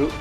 Cool.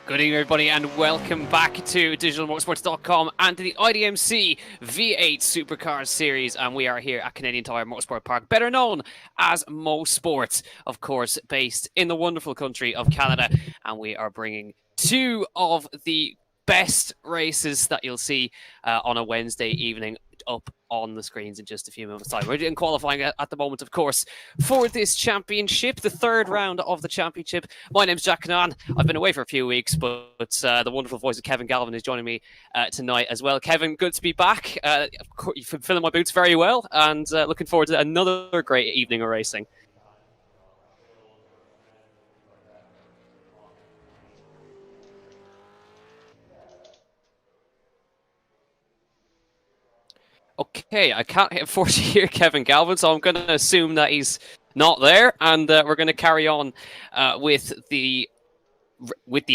Good evening, everybody, and welcome back to Digital-Motorsports.com and to the IDMC V8 Supercar Series. And we are here at Canadian Tire Motorsport Park, better known as Motorsport, of course, based in the wonderful country of Canada. And we are bringing two of the best races that you'll see on a Wednesday evening up on the screens in just a few moments' time. We're in qualifying at the moment, of course, for this championship, the third round of the championship. My name's Jack Canaan. I've been away for a few weeks, but the wonderful voice of Kevin Galvin is joining me tonight as well. Kevin, good to be back. Of course, you've filling my boots very well, and looking forward to another great evening of racing. Okay, I can't unfortunately hear Kevin Galvin, so I'm going to assume that he's not there, and we're going to carry on with the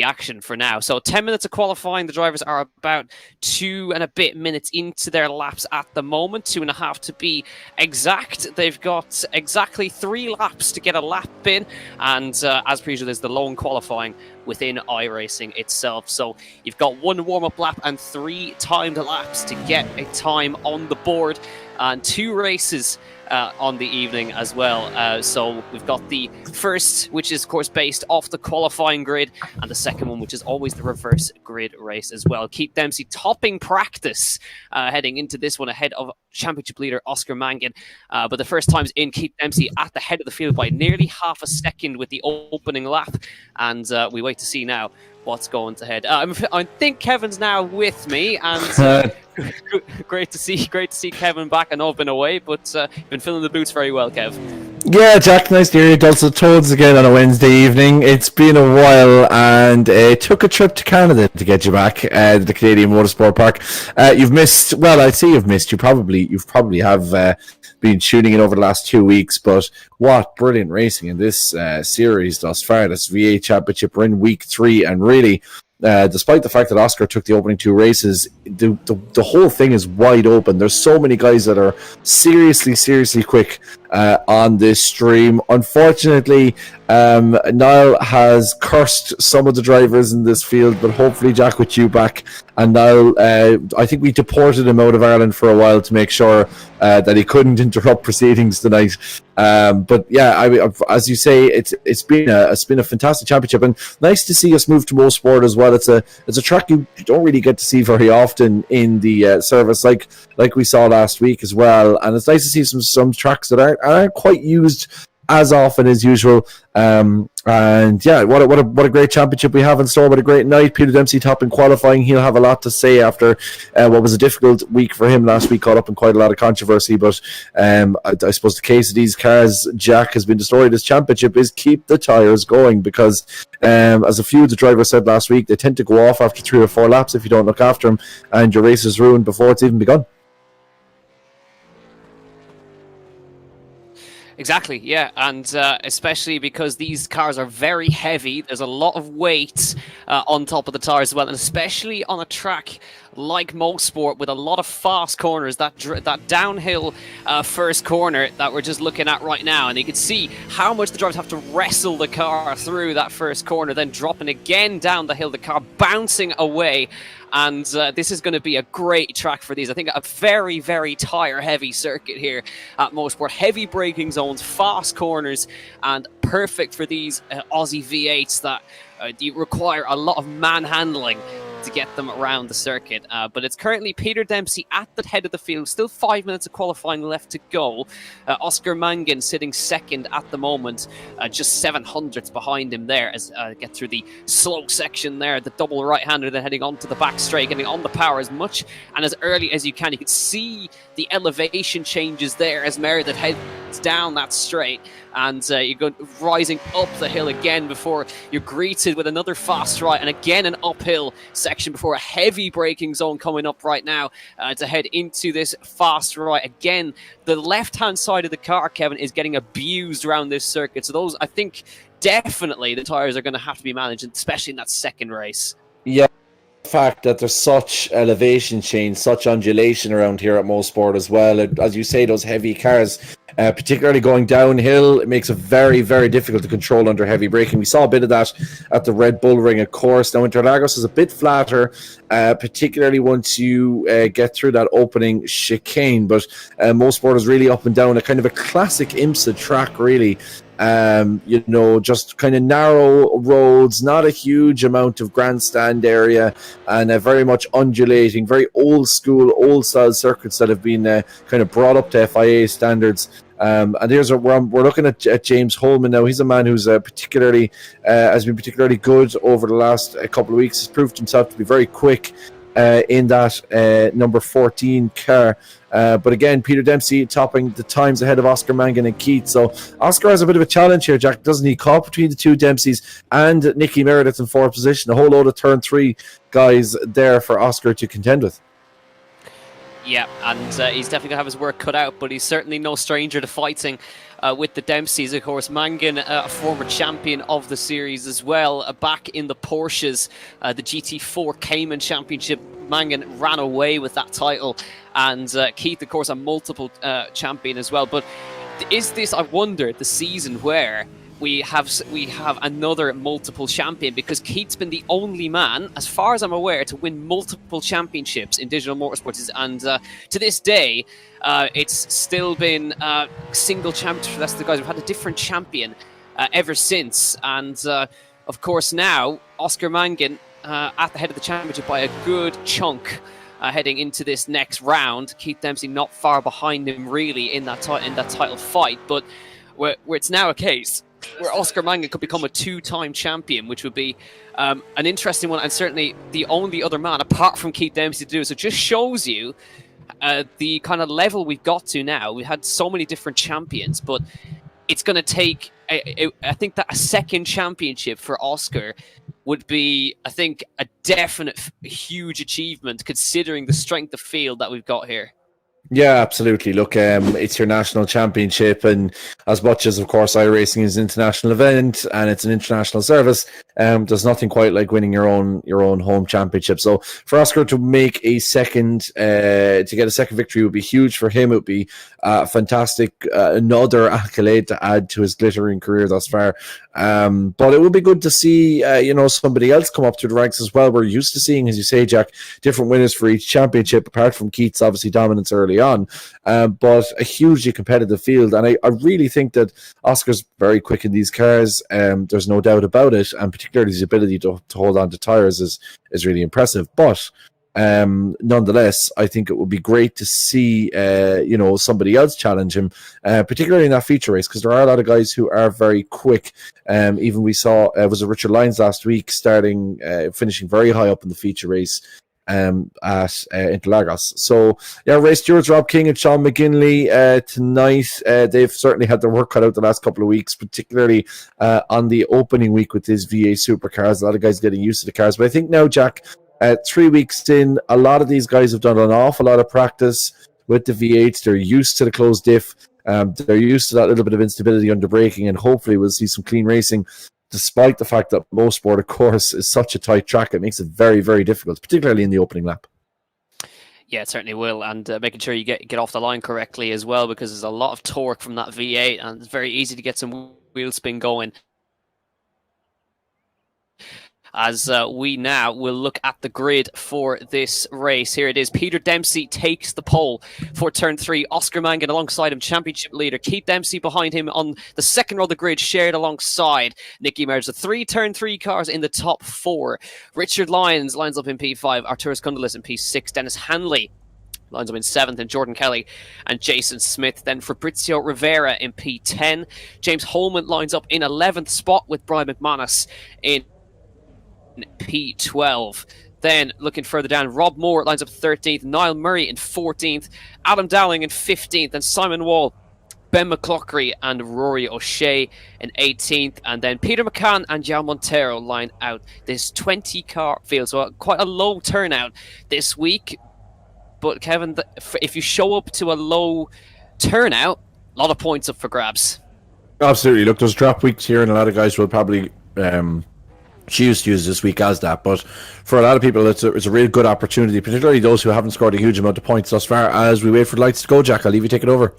action for now. So 10 minutes of qualifying. The drivers are about 2 and a bit minutes into their laps at the moment, 2.5 to be exact. They've got exactly 3 laps to get a lap in, and as per usual, there's the lone qualifying within iRacing itself. So you've got 1 warm-up lap and 3 timed laps to get a time on the board, and 2 races on the evening as well. So we've got the first, which is of course based off the qualifying grid, and the second one, which is always the reverse grid race as well. Keith Dempsey topping practice heading into this one ahead of championship leader Oscar Mangan. But the first time's in, Keith Dempsey at the head of the field by nearly half a second with the opening lap, and we wait to see now what's going to head. I think Kevin's now with me, and great to see Kevin back. I know I've been away, but been filling the boots very well, Kev. Yeah, Jack, nice to hear you dulcet tones again on a Wednesday evening. It's been a while, and it took a trip to Canada to get you back to the Canadian Motorsport Park. You've missed, well, I'd say you've missed. You probably have been tuning in over the last 2 weeks, but what brilliant racing in this series thus far. This V8 Championship, we're in week 3, and really, despite the fact that Oscar took the opening 2 races, the whole thing is wide open. There's so many guys that are seriously quick on this stream. Unfortunately, Niall has cursed some of the drivers in this field, but hopefully, Jack, with you back, and Niall, I think we deported him out of Ireland for a while to make sure that he couldn't interrupt proceedings tonight. But yeah, as you say, it's been a fantastic championship, and nice to see us move to Motorsport as well. It's a track you don't really get to see very often in the service, like we saw last week as well. And it's nice to see some tracks that aren't quite used as often as usual. And yeah, what a great championship we have in store. What a great night. Peter Dempsey top in qualifying. He'll have a lot to say after what was a difficult week for him last week, caught up in quite a lot of controversy. But I suppose the case of these cars, Jack, has been the story of this championship is keep the tyres going, because as a few of the drivers said last week, they tend to go off after 3 or 4 laps if you don't look after them, and your race is ruined before it's even begun. Exactly, yeah, and especially because these cars are very heavy. There's a lot of weight on top of the tires as well, and especially on a track like Motorsport with a lot of fast corners, that downhill first corner that we're just looking at right now, and you can see how much the drivers have to wrestle the car through that first corner, then dropping again down the hill, the car bouncing away. And this is going to be a great track for these. I think a very, very tire-heavy circuit here at Motorsport. Heavy braking zones, fast corners, and perfect for these Aussie V8s that you require a lot of manhandling to get them around the circuit. But it's currently Peter Dempsey at the head of the field. Still 5 minutes of qualifying left to go. Oscar Mangan sitting second at the moment, just 700ths behind him there as get through the slow section there. The double right-hander then heading onto the back straight, getting on the power as much and as early as you can. You can see the elevation changes there as Meredith heads down that straight. And you go rising up the hill again before you're greeted with another fast right, and again an uphill section before a heavy braking zone coming up right now to head into this fast right. Again, the left-hand side of the car, Kevin, is getting abused around this circuit. So those, I think, definitely the tyres are going to have to be managed, especially in that second race. Yeah. Fact that there's such elevation change, such undulation around here at Motorsport as well. As you say, those heavy cars, particularly going downhill, it makes it very, very difficult to control under heavy braking. We saw a bit of that at the Red Bull Ring, of course. Now, Interlagos is a bit flatter, particularly once you get through that opening chicane. But Motorsport is really up and down, a kind of a classic IMSA track, really. Just kind of narrow roads, not a huge amount of grandstand area, and very much undulating, very old school, old style circuits that have been kind of brought up to FIA standards. And here's we're looking at James Holman now. He's a man who's has been particularly good over the last couple of weeks. He's proved himself to be very quick in that number 14 car. But again, Peter Dempsey topping the times ahead of Oscar Mangan and Keith. So Oscar has a bit of a challenge here, Jack, doesn't he? Caught between the two Dempseys and Nicky Meredith in fourth position. A whole load of turn 3 guys there for Oscar to contend with. Yeah, and he's definitely going to have his work cut out, but he's certainly no stranger to fighting with the Dempseys. Of course, Mangan, a former champion of the series as well, back in the Porsches, the GT4 Cayman Championship. Mangan ran away with that title, and Keith, of course, a multiple champion as well. But is this, I wonder, the season where we have another multiple champion? Because Keith's been the only man, as far as I'm aware, to win multiple championships in Digital Motorsports, and to this day, it's still been single champions for the rest of the guys. We've had a different champion ever since, and of course now Oscar Mangan at the head of the championship by a good chunk. Heading into this next round, Keith Dempsey not far behind him really in that title fight, but where it's now a case where Oscar Mangan could become a 2-time champion, which would be an interesting one, and certainly the only other man apart from Keith Dempsey to do it. So it just shows you the kind of level we've got to now. We've had so many different champions, but it's going to take, I think that a second championship for Oscar would be, I think, a definite huge achievement considering the strength of field that we've got here. Yeah, absolutely. Look, it's your national championship, and as much as, of course, iRacing is an international event and it's an international service, there's nothing quite like winning your own home championship. So for Oscar to make a second, to get a second victory would be huge for him. It would be fantastic, another accolade to add to his glittering career thus far. But it would be good to see, somebody else come up through the ranks as well. We're used to seeing, as you say, Jack, different winners for each championship, apart from Keith's obviously dominance early on, but a hugely competitive field. And I really think that Oscar's very quick in these cars. There's no doubt about it, and particularly his ability to hold on to tires is really impressive. But nonetheless, I think it would be great to see somebody else challenge him, particularly in that feature race, because there are a lot of guys who are very quick. Even we saw was it Richard Lyons last week finishing very high up in the feature race at Interlagos. So yeah, Ray Stewart's, Rob King and Sean McGinley tonight. They've certainly had their work cut out the last couple of weeks, particularly on the opening week with his V8 Supercars. A lot of guys getting used to the cars, but I think now, Jack, 3 weeks in, a lot of these guys have done an awful lot of practice with the V8s. They're used to the closed diff. They're used to that little bit of instability under braking, and hopefully we'll see some clean racing despite the fact that Motorsport, of course, is such a tight track, it makes it very, very difficult, particularly in the opening lap. Yeah, it certainly will, and making sure you get off the line correctly as well, because there's a lot of torque from that V8, and it's very easy to get some wheel spin going. As we now will look at the grid for this race. Here it is. Peter Dempsey takes the pole for turn 3. Oscar Mangan alongside him, championship leader. Keith Dempsey behind him on the second row of the grid, shared alongside Nicky Merge. The 3 turn 3 cars in the top 4. Richard Lyons lines up in P5. Arturas Kundalis in P6. Dennis Hanley lines up in 7th, and Jordan Kelly and Jason Smith. Then Fabrizio Rivera in P10. James Holman lines up in 11th spot with Brian McManus in P12. Then looking further down, Rob Moore lines up 13th, Niall Murray in 14th, Adam Dowling in 15th, and Simon Wall, Ben McCloughery and Rory O'Shea in 18th. And then Peter McCann and João Monteiro line out this 20-car field. So quite a low turnout this week. But Kevin, if you show up to a low turnout, a lot of points up for grabs. Absolutely. Look, there's drop weeks here, and a lot of guys will probably choose to use this week as that, but for a lot of people it's a real good opportunity, particularly those who haven't scored a huge amount of points thus far. As we wait for the lights to go, Jack, I'll leave you take it over.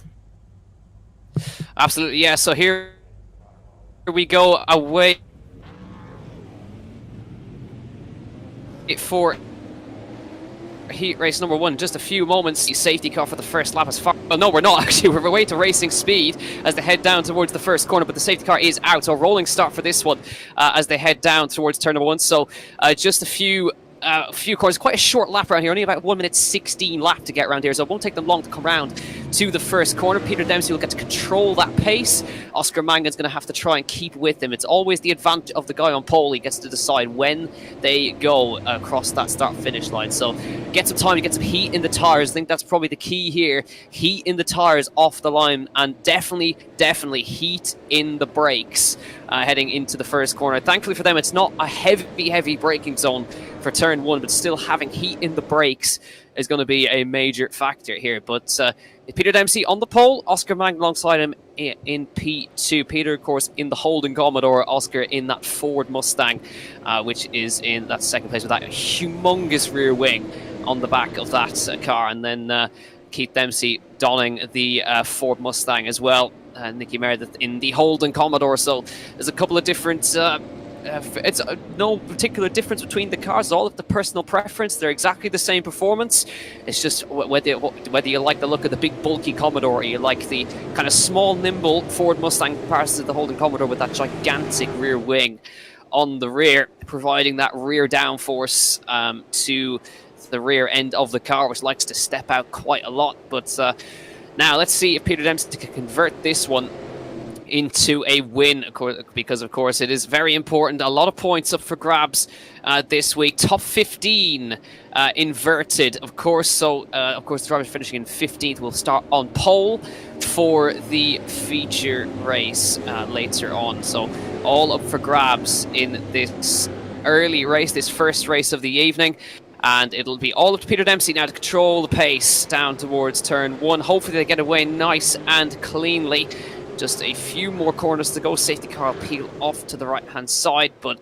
Absolutely, yeah. So here we go, away for heat race number 1. Just a few moments. Safety car for the first lap as far. Oh no, we're not actually. We're away to racing speed as they head down towards the first corner, but the safety car is out. So a rolling start for this one as they head down towards turn number 1. So just a few corners. Quite a short lap around here. Only about 1 minute 16 lap to get around here. So it won't take them long to come round to the first corner. Peter Dempsey will get to control that pace. Oscar Mangan's going to have to try and keep with him. It's always the advantage of the guy on pole. He gets to decide when they go across that start-finish line. So get some time to get some heat in the tyres. I think that's probably the key here. Heat in the tyres off the line, and definitely heat in the brakes heading into the first corner. Thankfully for them, it's not a heavy braking zone for turn 1, but still having heat in the brakes is going to be a major factor here. But Peter Dempsey on the pole, Oscar Mangan alongside him in P2. Peter, of course, in the Holden Commodore, Oscar in that Ford Mustang, which is in that second place with that humongous rear wing on the back of that car. And then Keith Dempsey donning the Ford Mustang as well. Nicky Meredith in the Holden Commodore. So there's a couple of different it's no particular difference between the cars. It's all of the personal preference. They're exactly the same performance. It's just whether you like the look of the big bulky Commodore, or you like the kind of small nimble Ford Mustang compared to the Holden Commodore with that gigantic rear wing on the rear, providing that rear downforce to the rear end of the car, which likes to step out quite a lot. But now let's see if Peter Dempsey can convert this one into a win, because of course it is very important. A lot of points up for grabs this week. Top 15 inverted, of course. So of course the driver finishing in 15th will start on pole for the feature race later on. So all up for grabs in this early race, this first race of the evening. And it'll be all up to Peter Dempsey now to control the pace down towards turn 1. Hopefully they get away nice and cleanly. Just a few more corners to go. Safety car will peel off to the right-hand side, but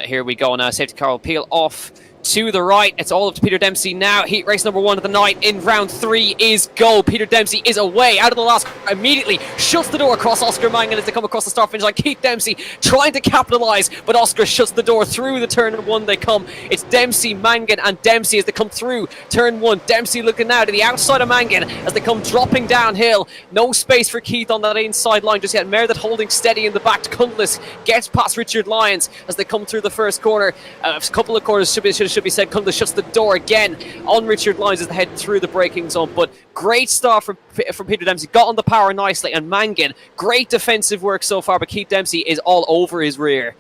here we go now. Safety car will peel off to the right. It's all up to Peter Dempsey now. Heat race number 1 of the night in round 3 is go. Peter Dempsey is away out of the last corner, immediately shuts the door across Oscar Mangan as they come across the start finish line. Keith Dempsey trying to capitalise, but Oscar shuts the door through the turn 1 they come. It's Dempsey, Mangan and Dempsey as they come through turn 1. Dempsey looking now to the outside of Mangan as they come dropping downhill. No space for Keith on that inside line just yet. Meredith holding steady in the back. Cundless gets past Richard Lyons as they come through the first corner. A couple of corners should be said. Cundless shuts the door again on Richard Lyons as they head through the braking zone. But great start from Peter Dempsey. Got on the power nicely. And Mangan, great defensive work so far. But Keith Dempsey is all over his rear.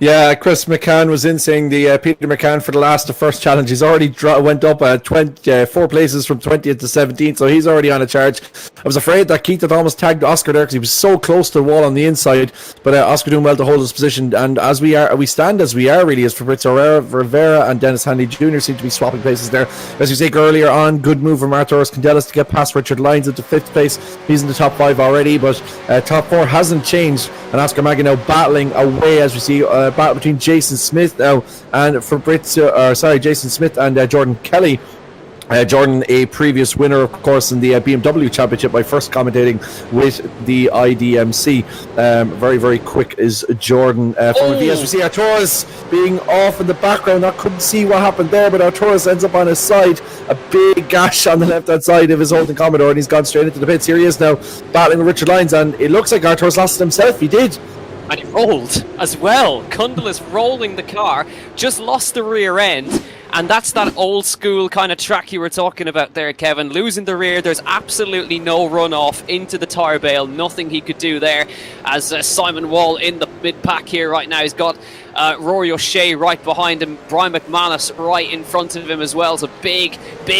Yeah, Chris McCann was in saying Peter McCann for the first challenge. He's already went up 4 places from 20th to 17th, so he's already on a charge. I was afraid that Keith had almost tagged Oscar there because he was so close to the wall on the inside, but Oscar doing well to hold his position. And as we stand as we are really, as Fabrizio Rivera and Dennis Hanley Jr. seem to be swapping places there. As you say earlier on, good move from Arturos Candelas to get past Richard Lyons into 5th place. He's in the top 5 already, but top 4 hasn't changed, and Oscar Maggie now battling away as we see. Battle between Jason Smith now and Jason Smith and Jordan Kelly. Jordan, a previous winner, of course, in the BMW Championship by first commentating with the IDMC. Very, very quick is Jordan. As we see Arturos being off in the background. I couldn't see what happened there, but Arturos ends up on his side. A big gash on the left-hand side of his holding Commodore, and he's gone straight into the pits. Here he is now, battling with Richard Lyons, and it looks like Arturos lost it himself. He did. And he rolled as well. Cundelas rolling the car, just lost the rear end. And that's that old school kind of track you were talking about there, Kevin. Losing the rear, there's absolutely no runoff into the tyre bale. Nothing he could do there. As Simon Wall in the mid-pack here right now. He's got Rory O'Shea right behind him. Brian McManus right in front of him as well. So big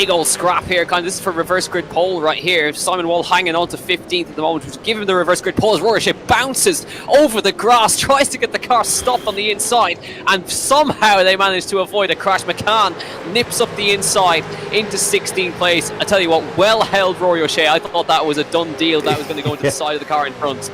old scrap here. This is for reverse grid pole right here. Simon Wall hanging on to 15th at the moment, which give him the reverse grid pole as Rory O'Shea bounces over the grass, tries to get the car stopped on the inside, and somehow they manage to avoid a crash. McCann nips up the inside into 16th place. I tell you what, well held Rory O'Shea. I thought that was a done deal. That was going to go into the side of the car in front.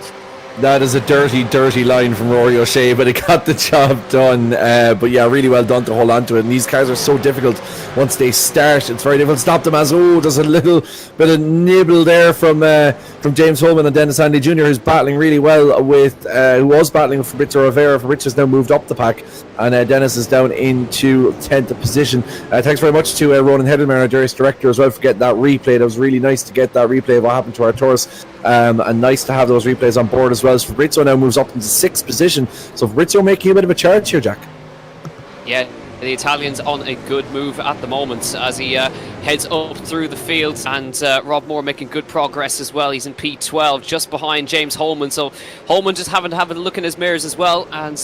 That is a dirty line from Rory O'Shea, but it got the job done. But yeah, really well done to hold on to it. And these cars are so difficult once they start. It's very difficult to stop them. As there's a little bit of nibble there from James Holman and Dennis Hanley Jr., who's battling really well with who was battling with Fabrizio Rivera. Fabriccio's now moved up the pack, and Dennis is down into 10th position. Thanks very much to Ronan Hedelman, our Darius director, as well, for getting that replay. That was really nice to get that replay of what happened to Arturos. And nice to have those replays on board as well. So Fabrizio now moves up into 6th position. So Fabrizio making a bit of a charge here, Jack. Yeah, the Italian's on a good move at the moment as he heads up through the field, and Rob Moore making good progress as well. He's in P12, just behind James Holman. So Holman just having to have a look in his mirrors as well, and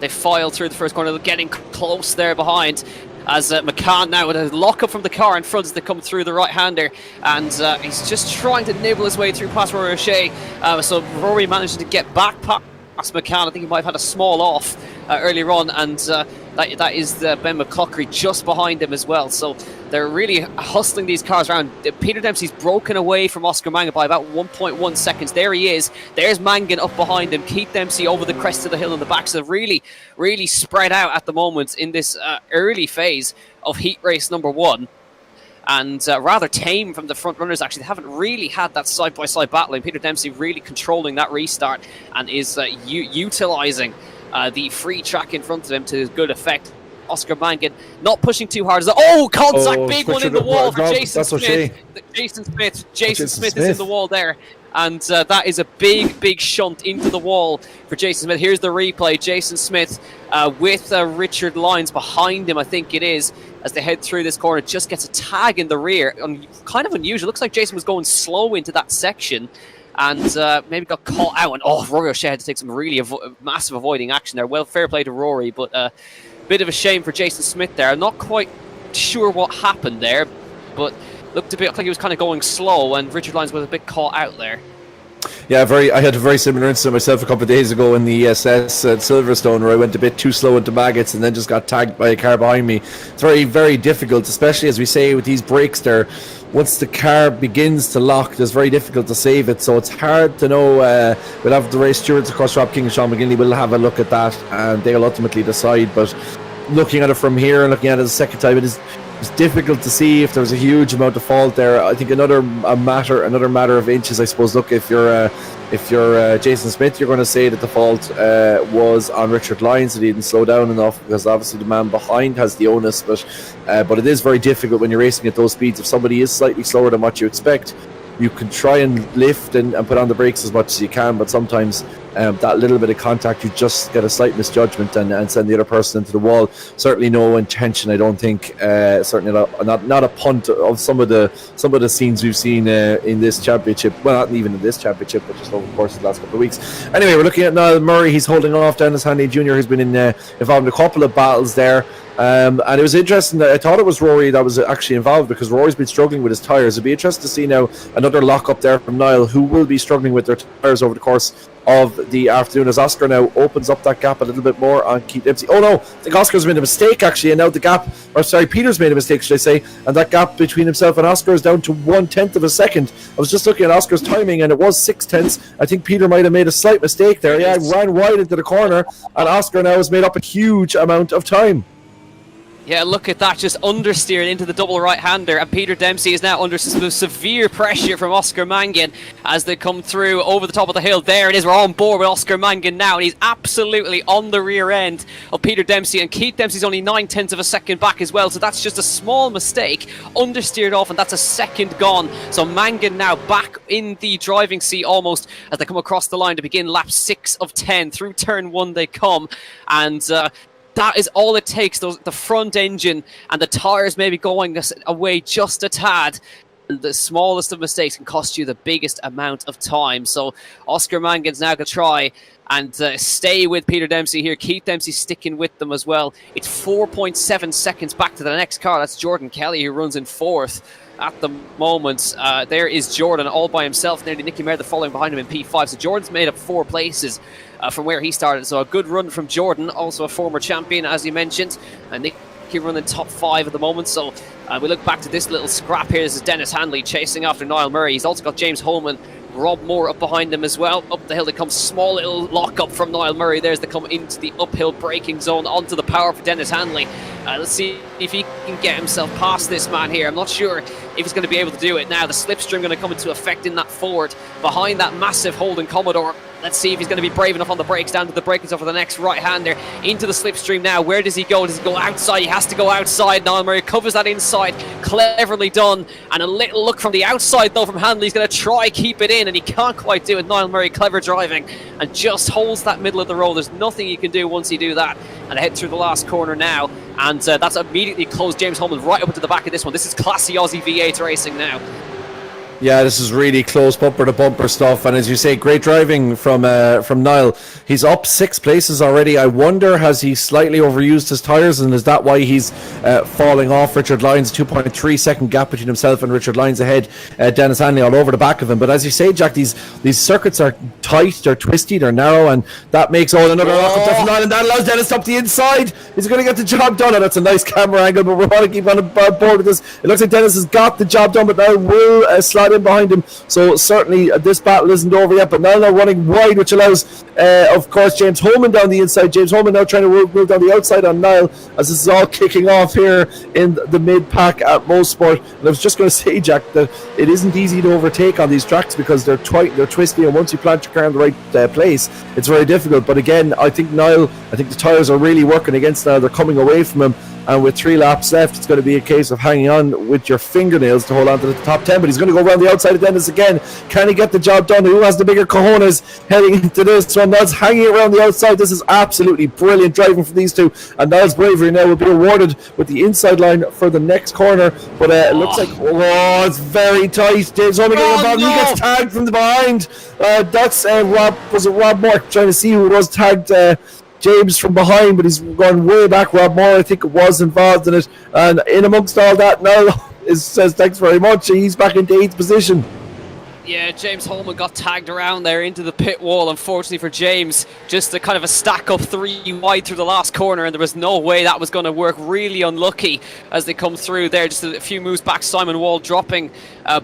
they file through the first corner, getting close there behind. As McCann now with a lock-up from the car in front as they come through the right-hander, and he's just trying to nibble his way through past Rory O'Shea. So Rory managing to get back past McCann. I think he might have had a small off earlier on, and that is Ben McCluckery just behind him as well. So they're really hustling these cars around. Peter Dempsey's broken away from Oscar Mangan by about 1.1 seconds. There he is. There's Mangan up behind him. Keith Dempsey over the crest of the hill in the back. So they're really spread out at the moment in this early phase of heat race number 1. And rather tame from the front runners, actually. They haven't really had that side-by-side battling. Peter Dempsey really controlling that restart and is utilising the free track in front of him to good effect. Oscar Mangan not pushing too hard. Contact, big one in the wall for Jason Smith. Jason Smith is in the wall there. And that is a big shunt into the wall for Jason Smith. Here's the replay. Jason Smith with Richard Lyons behind him, I think it is, as they head through this corner. Just gets a tag in the rear. Kind of unusual. Looks like Jason was going slow into that section and maybe got caught out. And Rory O'Shea had to take some really massive avoiding action there. Well, fair play to Rory, but bit of a shame for Jason Smith there. I'm not quite sure what happened there, but looked like he was kind of going slow, and Richard Lyons was a bit caught out there. Yeah, I had a very similar incident myself a couple of days ago in the ESS at Silverstone, where I went a bit too slow into maggots and then just got tagged by a car behind me. It's very difficult, especially as we say with these brakes there. Once the car begins to lock, it's very difficult to save it, so it's hard to know. We'll have the race stewards, of course, Rob King and Sean McGinley will have a look at that, and they'll ultimately decide. But looking at it from here and looking at it the second time, it's difficult to see if there's a huge amount of fault there. I think another matter of inches, I suppose. Look, if you're Jason Smith, you're going to say that the fault was on Richard Lyons, that he didn't slow down enough, because obviously the man behind has the onus. But it is very difficult when you're racing at those speeds. If somebody is slightly slower than what you expect, you can try and lift and put on the brakes as much as you can, but sometimes that little bit of contact, you just get a slight misjudgment and send the other person into the wall. Certainly no intention, I don't think. Certainly not a punt of some of the scenes we've seen in this championship. Well, not even in this championship, but just over the course of the last couple of weeks. Anyway, we're looking at Niall Murray. He's holding off Dennis Hanley Jr., who's been involved in a couple of battles there. And it was interesting that I thought it was Rory that was actually involved, because Rory's been struggling with his tyres. It'd be interesting to see now another lock up there from Niall, who will be struggling with their tyres over the course of the afternoon, as Oscar now opens up that gap a little bit more on Keith Dempsey. Oh no, I think Oscar's made a mistake actually, and now the gap, or sorry, Peter's made a mistake, should I say, and that gap between himself and Oscar is down to 1/10 of a second. I was just looking at Oscar's timing and it was 6/10. I think Peter might have made a slight mistake there. Yeah, ran wide into the corner, and Oscar now has made up a huge amount of time. Yeah, look at that, just understeered into the double right-hander, and Peter Dempsey is now under some severe pressure from Oscar Mangan as they come through over the top of the hill. There it is, we're on board with Oscar Mangan now, and he's absolutely on the rear end of Peter Dempsey, and Keith Dempsey's only 9/10 of a second back as well, so that's just a small mistake, understeered off, and that's a second gone. So Mangan now back in the driving seat almost as they come across the line to begin lap 6 of 10. Through turn 1 they come, and that is all it takes. The front engine and the tyres maybe going away just a tad. The smallest of mistakes can cost you the biggest amount of time. So Oscar Mangan's now going to try and stay with Peter Dempsey here. Keith Dempsey sticking with them as well. It's 4.7 seconds back to the next car. That's Jordan Kelly, who runs in 4th. At the moment, there is Jordan all by himself. Nearly Nicky Merida following behind him in P5. So Jordan's made up 4 places from where he started. So a good run from Jordan, also a former champion, as you mentioned. And Nicky running top 5 at the moment. So we look back to this little scrap here. This is Dennis Hanley chasing after Niall Murray. He's also got James Holman, Rob Moore up behind him as well. Up the hill they come, small little lock up from Niall Murray. There's they come into the uphill braking zone, onto the power for Dennis Hanley. Let's see if he can get himself past this man here. I'm not sure if he's going to be able to do it now. The slipstream going to come into effect in that Ford behind that massive Holden Commodore. Let's see if he's going to be brave enough on the brakes, down to the braking zone for the next right-hander. Into the slipstream now. Where does he go? Does he go outside? He has to go outside. Niall Murray covers that inside. Cleverly done. And a little look from the outside, though, from Hanley. He's going to try keep it in, and he can't quite do it. Niall Murray, clever driving, and just holds that middle of the road. There's nothing he can do once you do that. And head through the last corner now. And that's immediately closed James Holman right up into the back of this one. This is classy Aussie V8 racing now. Yeah, this is really close bumper-to-bumper stuff, and as you say, great driving from Niall. He's up 6 places already. I wonder, has he slightly overused his tyres, and is that why he's falling off Richard Lyons? 2.3 second gap between himself and Richard Lyons ahead. Dennis Hanley all over the back of him. But as you say, Jack, these circuits are tight, they're twisty, they're narrow, and that makes another lock up there from Niall, and that allows Dennis up the inside. He's going to get the job done, and that's a nice camera angle, but we want to keep on board with this. It looks like Dennis has got the job done, but now will slide in behind him. So certainly this battle isn't over yet, but now running wide, which allows of course James Holman down the inside. James Holman now trying to move down the outside on Niall, as this is all kicking off here in the mid-pack at Motorsport. And I was just going to say, Jack, that it isn't easy to overtake on these tracks because they're twisty, and once you plant your car in the right place, it's very difficult. But again, I think the tyres are really working against Niall. They're coming away from him, and with 3 laps left, it's going to be a case of hanging on with your fingernails to hold on to the top 10. But he's going to go around the outside of Dennis again. Can he get the job done? Who has the bigger cojones heading into this one? Niall's hanging around the outside. This is absolutely brilliant driving from these two, and Niall's bravery now will be awarded with the inside line for the next corner. But it looks like, it's very tight. James Holman getting involved. No. He gets tagged from the behind. That's Rob Moore, trying to see who was tagged James from behind, but he's gone way back. Rob Moore, I think, was involved in it, and in amongst all that, Niall says thanks very much. He's back into 8th position. Yeah, James Holman got tagged around there into the pit wall, unfortunately for James. Just a kind of a stack up 3 wide through the last corner, and there was no way that was going to work. Really unlucky as they come through there. Just a few moves back, Simon Wall dropping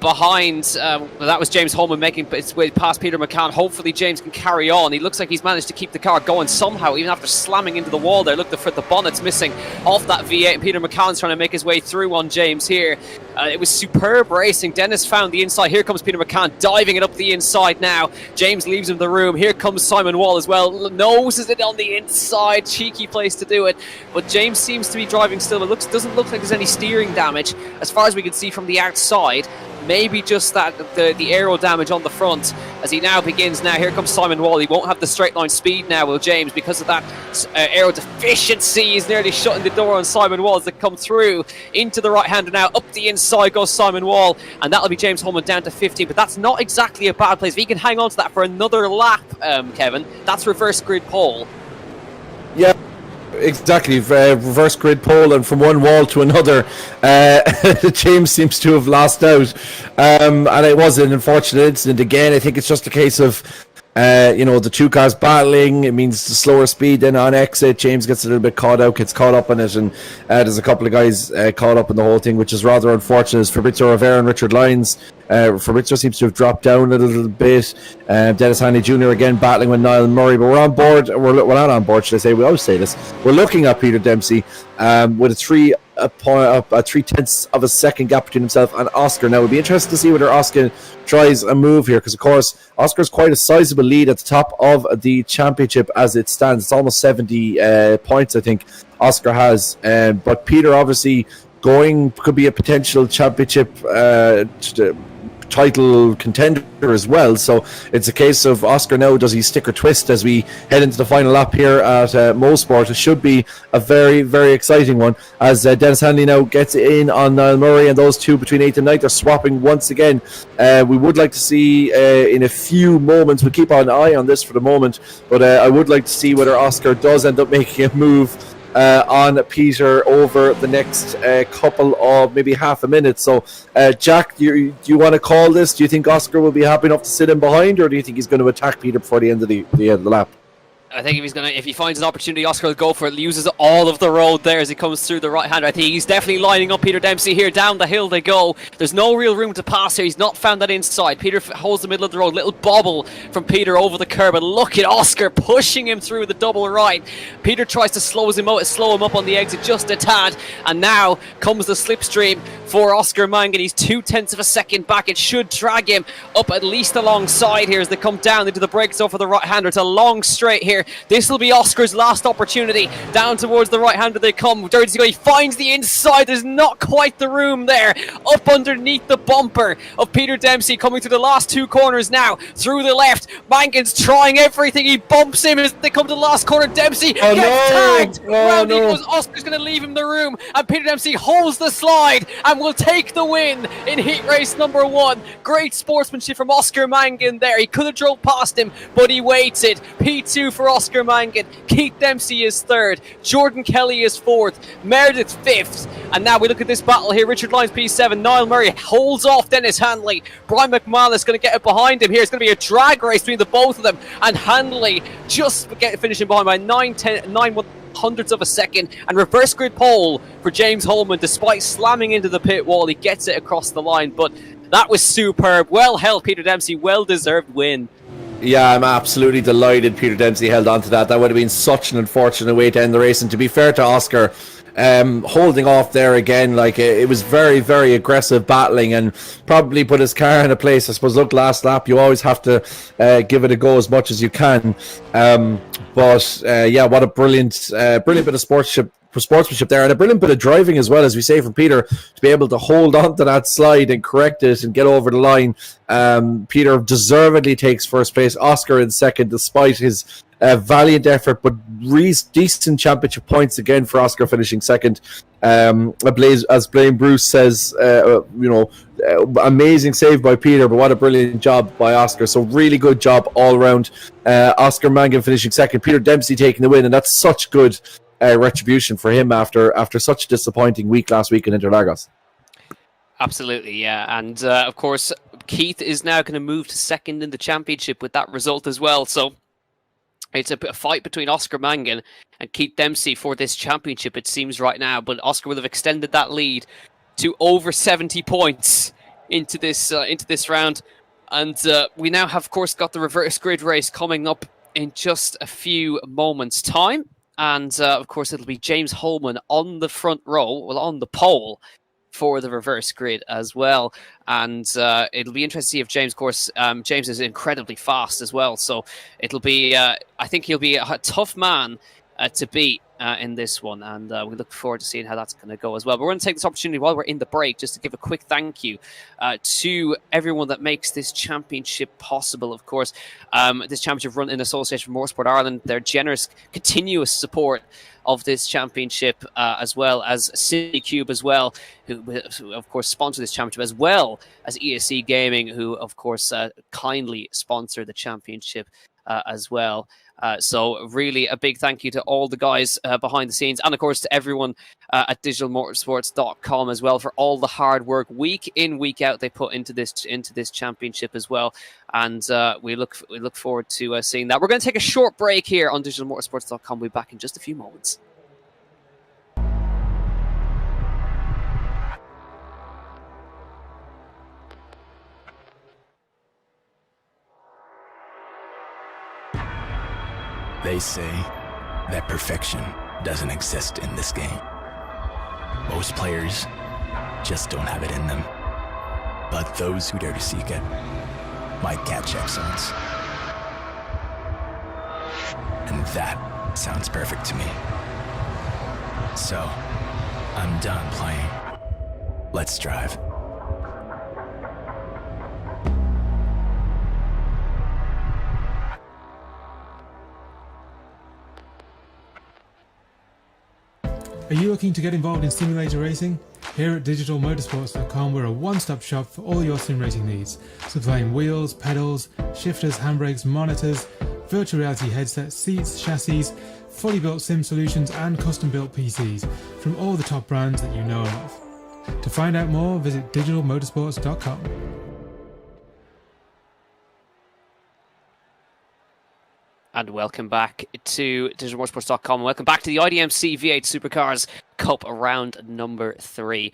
behind. That was James Holman making its way past Peter McCann. Hopefully James can carry on. He looks like he's managed to keep the car going somehow, even after slamming into the wall there. Look, the bonnet's missing off that V8, and Peter McCann's trying to make his way through on James here. It was superb racing. Dennis found the inside. Here comes Peter McCann diving it up the inside now. James leaves him the room. Here comes Simon Wall as well. Noses it on the inside. Cheeky place to do it. But James seems to be driving still. It doesn't look like there's any steering damage as far as we can see from the outside. maybe just that the aero damage on the front as he now begins. Now here comes Simon Wall. He won't have the straight line speed now, will James, because of that aero deficiency. He's nearly shutting the door on Simon Wall as they come through into the right hander now. Up the inside goes Simon Wall, and that'll be James Holman down to 15. But that's not exactly a bad place. If he can hang on to that for another lap, Kevin, that's reverse grid pole. Yeah, exactly. Reverse grid pole, and from one wall to another, James seems to have lost out. And it was an unfortunate incident again. I think it's just a case of the two cars battling. It means the slower speed. Then on exit, James gets a little bit gets caught up on it, and there's a couple of guys caught up in the whole thing, which is rather unfortunate. It's Fabrizio Rivera and Richard Lyons. Fabrizio seems to have dropped down a little bit. Dennis Hanley Jr. again battling with Niall Murray, but we're on board. We're not on board, should I say? We always say this. We're looking at Peter Dempsey with a 3/10 of a second gap between himself and Oscar. Now, it'll be interesting to see whether Oscar tries a move here, because of course Oscar's quite a sizable lead at the top of the championship as it stands. It's almost 70 points, I think Oscar has. But Peter obviously could be a potential championship title contender as well. So it's a case of Oscar now, does he stick or twist as we head into the final lap here at Motorsport? It should be a very, very exciting one as Dennis Hanley now gets in on Niall Murray, and those two between 8th and 9th are swapping once again. We would like to see in a few moments, we'll keep an eye on this for the moment, but I would like to see whether Oscar does end up making a move on Peter over the next couple of maybe half a minute. So Jack, do you want to call this? Do you think Oscar will be happy enough to sit in behind, or do you think he's going to attack Peter before the end of the lap? I think if he finds an opportunity, Oscar will go for it. Uses all of the road there as he comes through the right hander. I think he's definitely lining up Peter Dempsey here. Down the hill they go. There's no real room to pass here. He's not found that inside. Peter holds the middle of the road. Little bobble from Peter over the curb, and look at Oscar pushing him through the double right. Peter tries to slow him up on the exit just a tad, and now comes the slipstream for Oscar Mangan. He's 0.2 of a second back. It should drag him up at least alongside here as they come down into the brakes over the right hander. It's a long straight here. This will be Oscar's last opportunity. Down towards the right hander they come. He finds the inside. There's not quite the room there. Up underneath the bumper of Peter Dempsey, coming through the last two corners now. Through the left. Mangan's trying everything. He bumps him as they come to the last corner. Dempsey gets tagged. Round he goes. Oscar's going to leave him the room, and Peter Dempsey holds the slide and will take the win in heat race number 1. Great sportsmanship from Oscar Mangan there. He could have drove past him, but he waited. P2 for Oscar Mangan. Keith Dempsey is 3rd. Jordan Kelly is 4th. Meredith 5th. And now we look at this battle here. Richard Lyons P7. Niall Murray holds off Dennis Hanley. Brian McMahon is going to get it behind him here. It's going to be a drag race between the both of them. And Hanley just finishing behind by 9/100ths of a second. And reverse grid pole for James Holman. Despite slamming into the pit wall, he gets it across the line. But that was superb. Well held, Peter Dempsey. Well-deserved win. Yeah, I'm absolutely delighted Peter Dempsey held on to that. That would have been such an unfortunate way to end the race. And to be fair to Oscar, holding off there again, like it was very, very aggressive battling, and probably put his car in a place. I suppose, look, last lap, you always have to give it a go as much as you can. But what a brilliant bit of sportsmanship there, and a brilliant bit of driving as well, as we say, from Peter, to be able to hold on to that slide and correct it and get over the line. Peter deservedly takes first place. Oscar in second, despite his valiant effort, but decent championship points again for Oscar, finishing second. As Blaine Bruce says, amazing save by Peter, but what a brilliant job by Oscar. So really good job all round. Oscar Mangan finishing second, Peter Dempsey taking the win, and that's such good retribution for him after such a disappointing week last week in Interlagos. Absolutely, yeah. And of course, Keith is now going to move to second in the championship with that result as well. So it's a fight between Oscar Mangan and Keith Dempsey for this championship, it seems right now. But Oscar will have extended that lead to over 70 points into this round. And we now have, of course, got the reverse grid race coming up in just a few moments' time. And, of course, it'll be James Holman on the front row, on the pole, for the reverse grid as well. And it'll be interesting to see if James, of course, James is incredibly fast as well. So it'll be, I think he'll be a tough man to beat in this one, and we look forward to seeing how that's going to go as well. But we're going to take this opportunity while we're in the break just to give a quick thank you to everyone that makes this championship possible. Of course, this championship run in association with Motorsport Ireland, their generous, continuous support of this championship, as well as CityCube as well, who of course sponsor this championship, as well as ESC Gaming, who of course kindly sponsor the championship as well. So really a big thank you to all the guys behind the scenes, and of course to everyone at Digital-Motorsports.com as well for all the hard work week in, week out they put into this championship as well. And we look forward to seeing that. We're going to take a short break here on Digital-Motorsports.com. We'll be back in just a few moments. They say that perfection doesn't exist in this game. Most players just don't have it in them. But those who dare to seek it might catch excellence. And that sounds perfect to me. So, I'm done playing. Let's drive. Are you looking to get involved in simulator racing? Here at Digital-Motorsports.com, we're a one-stop shop for all your sim racing needs, supplying wheels, pedals, shifters, handbrakes, monitors, virtual reality headsets, seats, chassis, fully built sim solutions and custom-built PCs from all the top brands that you know and love. To find out more, visit Digital-Motorsports.com. And welcome back to Digital-Motorsports.com. Welcome back to the IDMC V8 Supercars Cup round number 3.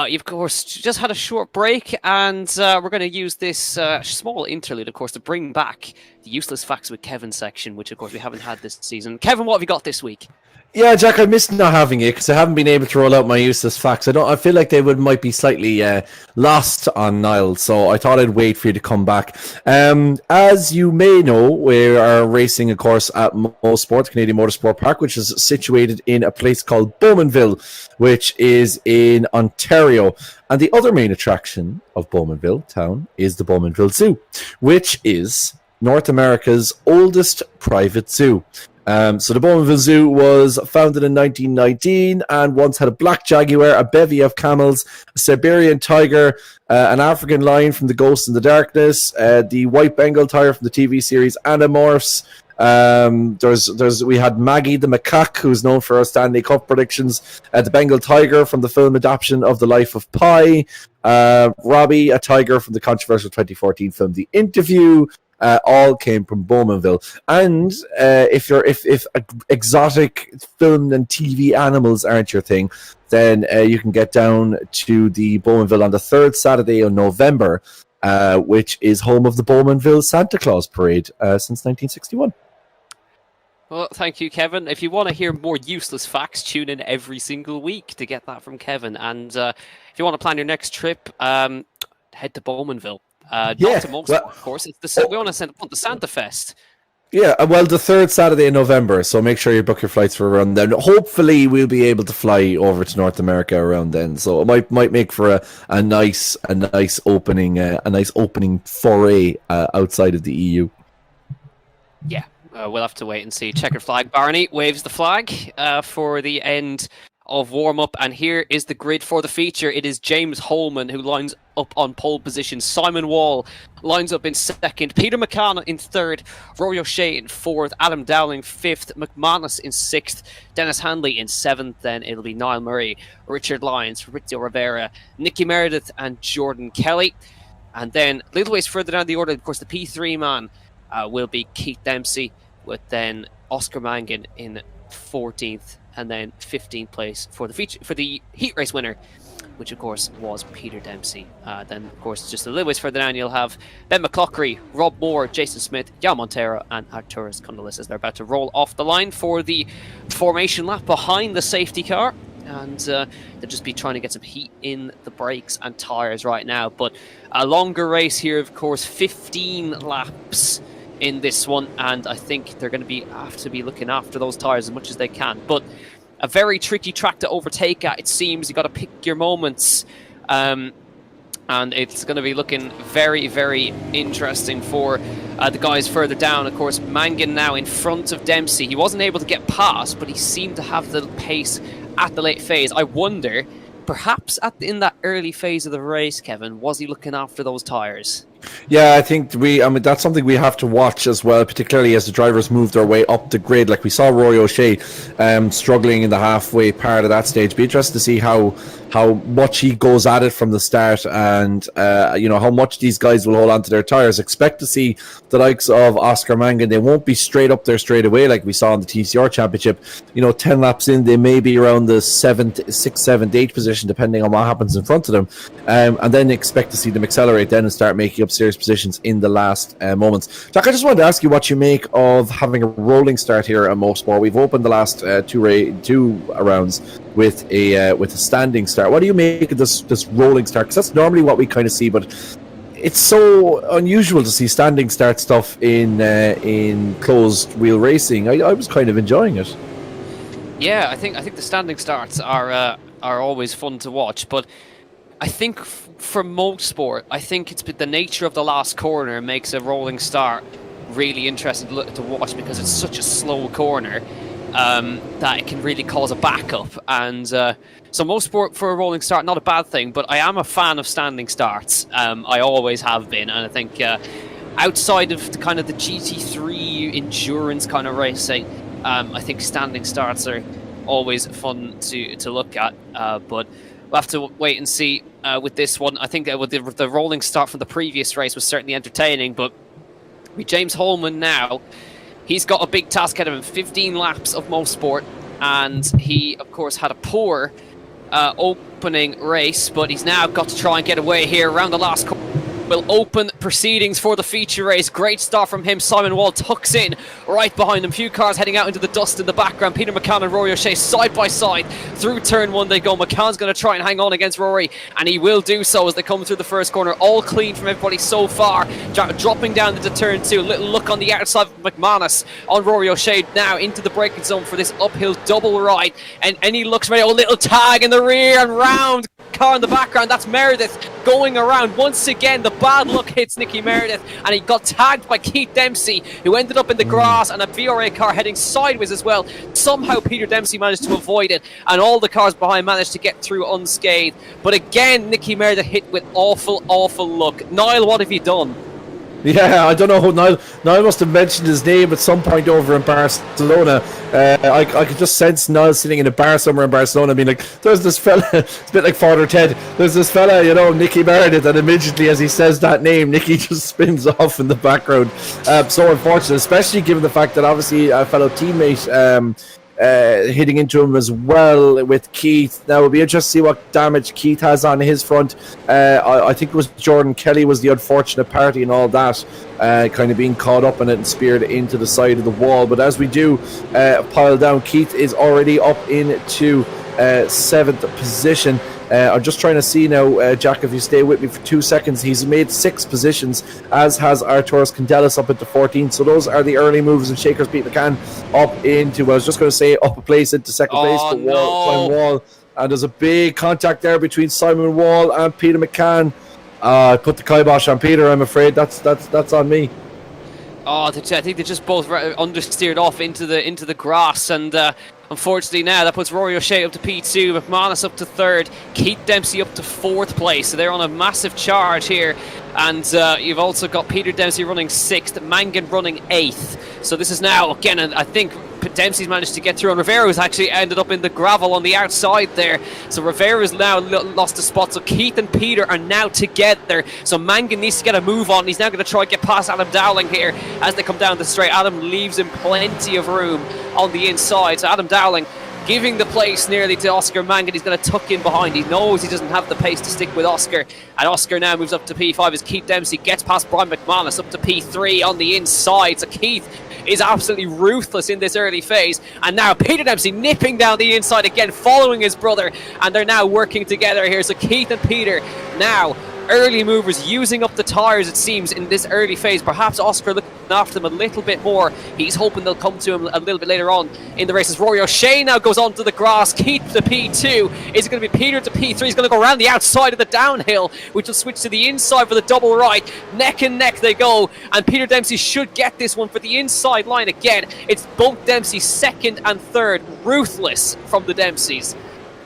You've, of course, just had a short break, and we're going to use this small interlude, of course, to bring back the Useless Facts with Kevin section, which, of course, we haven't had this season. Kevin, what have you got this week? Yeah, Jack, I missed not having it because I haven't been able to roll out my useless facts. I feel like they might be slightly lost on Niles, so I thought I'd wait for you to come back. As you may know, we are racing, of course, at Motorsport, Canadian Motorsport Park, which is situated in a place called Bowmanville, which is in Ontario. And the other main attraction of Bowmanville town is the Bowmanville Zoo, which is North America's oldest private zoo. So the Bowmanville Zoo was founded in 1919 and once had a black jaguar, a bevy of camels, a Siberian tiger, an African lion from The Ghost in the Darkness, the white Bengal tiger from the TV series Animorphs. We had Maggie the macaque, who's known for her Stanley Cup predictions, the Bengal tiger from the film adaptation of The Life of Pi, Robbie, a tiger from the controversial 2014 film The Interview. All came from Bowmanville. And if exotic film and TV animals aren't your thing, then you can get down to the Bowmanville on the 3rd Saturday of November, which is home of the Bowmanville Santa Claus Parade since 1961. Well, thank you, Kevin. If you want to hear more useless facts, tune in every single week to get that from Kevin. And if you want to plan your next trip, head to Bowmanville. Not to Motorsport, of course. We want the Santa Fest. Yeah, well, the 3rd Saturday in November, so make sure you book your flights for around then. Hopefully, we'll be able to fly over to North America around then, so it might make for a nice opening foray outside of the EU. Yeah, we'll have to wait and see. Checkered flag. Barney waves the flag for the end of warm-up, and here is the grid for the feature. It is James Holman who lines up on pole position. Simon Wall lines up in 2nd. Peter McCann in 3rd. Rory O'Shea in 4th. Adam Dowling 5th. McManus in 6th. Dennis Handley in 7th. Then it'll be Niall Murray, Richard Lyons, Fabrizio Rivera, Nicky Meredith, and Jordan Kelly. And then a little ways further down the order, of course, the P3 man will be Keith Dempsey, with then Oscar Mangan in 14th. And then 15th place for the heat race winner, which of course was Peter Dempsey. Then of course just a little ways further down you'll have Ben McClockery, Rob Moore, Jason Smith, Yao Montero, and Arturas Kundalis as they're about to roll off the line for the formation lap behind the safety car. And they'll just be trying to get some heat in the brakes and tyres right now. But a longer race here, of course, 15 laps in this one, and I think they're going to have to be looking after those tyres as much as they can. But a very tricky track to overtake at, it seems. You've got to pick your moments. And it's going to be looking very, very interesting for the guys further down. Of course, Mangan now in front of Dempsey. He wasn't able to get past, but he seemed to have the pace at the late phase. I wonder, perhaps in that early phase of the race, Kevin, was he looking after those tyres? Yeah, I think that's something we have to watch as well, particularly as the drivers move their way up the grid. Like we saw Rory O'Shea struggling in the halfway part of that stage. Be interested to see how much he goes at it from the start, and how much these guys will hold on to their tires. Expect to see the likes of Oscar Mangan. They won't be straight up there straight away like we saw in the TCR Championship. 10 laps in, they may be around the 6th, 7th, 8th position, depending on what happens in front of them, and then expect to see them accelerate then and start making up serious positions in the last moments. Jack, I just wanted to ask you what you make of having a rolling start here at Motorsport. We've opened the last two rounds with a standing start. What do you make of this rolling start? Because that's normally what we kind of see, but it's so unusual to see standing start stuff in closed wheel racing. I was kind of enjoying it. Yeah, I think the standing starts are always fun to watch, but I think for Motorsport, I think it's the nature of the last corner makes a rolling start really interesting to watch, because it's such a slow corner that it can really cause a backup. And so Motorsport for a rolling start, not a bad thing, but I am a fan of standing starts. I always have been, and I think outside of the GT3 endurance kind of racing, I think standing starts are always fun to look at, but we'll have to wait and see with this one. I think with the rolling start from the previous race was certainly entertaining, but with James Holman now, he's got a big task ahead of him, 15 laps of Motorsport, and he, of course, had a poor opening race, but he's now got to try and get away here around the last corner. Will open proceedings for the feature race. Great start from him. Simon Wall tucks in right behind him. Few cars heading out into the dust in the background. Peter McCann and Rory O'Shea side by side through turn one they go. McCann's going to try and hang on against Rory, and he will do so as they come through the first corner. All clean from everybody so far. Dropping down into turn two. Little look on the outside of McManus on Rory O'Shea now into the braking zone for this uphill double ride, and he looks ready. Oh, little tag in the rear and round car in the background. That's Meredith going around once again. The bad luck hits Nicky Meredith, and he got tagged by Keith Dempsey, who ended up in the grass, and a VRA car heading sideways as well. Somehow Peter Dempsey managed to avoid it, and all the cars behind managed to get through unscathed. But again, Nicky Meredith hit with awful luck. Niall, what have you done? Yeah, I don't know who Niall must have mentioned his name at some point over in Barcelona. I could just sense Niall sitting in a bar somewhere in Barcelona being like, there's this fella, it's a bit like Father Ted, there's this fella, Nicky Meredith, and immediately as he says that name, Nicky just spins off in the background. So unfortunate, especially given the fact that obviously a fellow teammate hitting into him as well with Keith. Now it'll be interesting to see what damage Keith has on his front. I think it was Jordan Kelly was the unfortunate party and all that, kind of being caught up in it and speared into the side of the wall. But as we do pile down, Keith is already up into 7th position. I'm just trying to see now, Jack, if you stay with me for 2 seconds. He's made 6 positions, as has Arturas Candelas up into 14. So those are the early moves, and Shakers Pete McCann up into, I was just going to say up a place into second place. But Simon Wall, and there's a big contact there between Simon Wall and Peter McCann. Put the kibosh on Peter, I'm afraid. That's on me. Oh, I think they just both understeered off into the grass, and unfortunately now that puts Rory O'Shea up to P2, McManus up to 3rd, Keith Dempsey up to 4th place. So they're on a massive charge here, and you've also got Peter Dempsey running 6th, Mangan running 8th. So this is now, again, I think Dempsey's managed to get through, and Rivera's actually ended up in the gravel on the outside there. So Rivera's now lost a spot, so Keith and Peter are now together. So Mangan needs to get a move on. He's now going to try and get past Adam Dowling here as they come down the straight. Adam leaves him plenty of room on the inside. So Adam Dowling giving the place nearly to Oscar Mangan. He's going to tuck in behind. He knows he doesn't have the pace to stick with Oscar. And Oscar now moves up to P5 as Keith Dempsey gets past Brian McManus up to P3 on the inside. So Keith is absolutely ruthless in this early phase. And now Peter Dempsey nipping down the inside again, following his brother. And they're now working together here. So Keith and Peter now early movers using up the tyres, it seems, in this early phase. Perhaps Oscar looking after them a little bit more. He's hoping they'll come to him a little bit later on in the races. Rory O'Shea now goes onto the grass. Keith to P2. Is it going to be Peter to P3? He's going to go around the outside of the downhill, which will switch to the inside for the double right. Neck and neck they go, and Peter Dempsey should get this one for the inside line again. It's both Dempsey second and third. Ruthless from the Dempseys.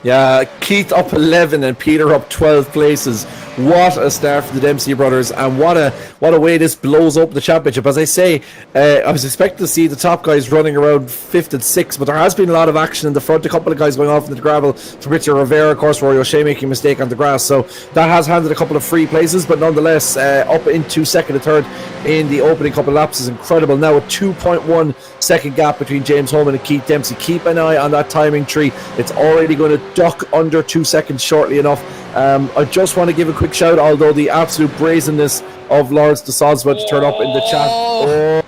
Yeah, Keith up 11 and Peter up 12 places. What a start for the Dempsey brothers, and what a way this blows up the championship. As I say, I was expecting to see the top guys running around 5th and 6th, but there has been a lot of action in the front. A couple of guys going off in the gravel. Fabrizio Rivera, of course, Rory O'Shea making a mistake on the grass, so that has handed a couple of free places, but nonetheless, up into second and third in the opening couple of laps is incredible. Now a 2.1 second gap between James Holman and Keith Dempsey. Keep an eye on that timing tree. It's already going to duck under 2 seconds shortly enough. I just want to give a quick shout, although the absolute brazenness of Lawrence de Sod's about to turn up in the chat. Oh,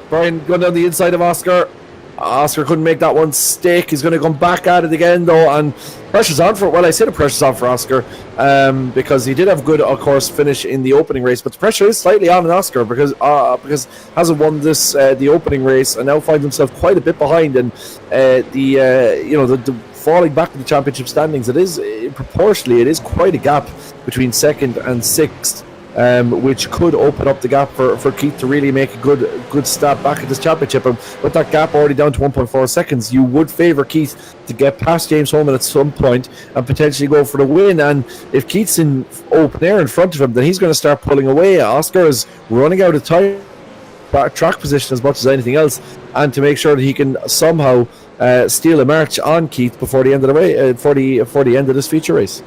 Brian going down the inside of Oscar. Oscar couldn't make that one stick. He's going to come back at it again though, and pressure's on for, well, I say the pressure's on for Oscar because he did have good, of course, finish in the opening race, but the pressure is slightly on Oscar because hasn't won this the opening race and now finds himself quite a bit behind, and the falling back to the championship standings, it is proportionally, it is quite a gap between second and sixth, which could open up the gap for Keith to really make a good start back at this championship. And with that gap already down to 1.4 seconds, you would favour Keith to get past James Holman at some point and potentially go for the win. And if Keith's in open air in front of him, then he's going to start pulling away. Oscar is running out of time, track position as much as anything else, and to make sure that he can somehow steal a march on Keith before the end of the for the end of this feature race.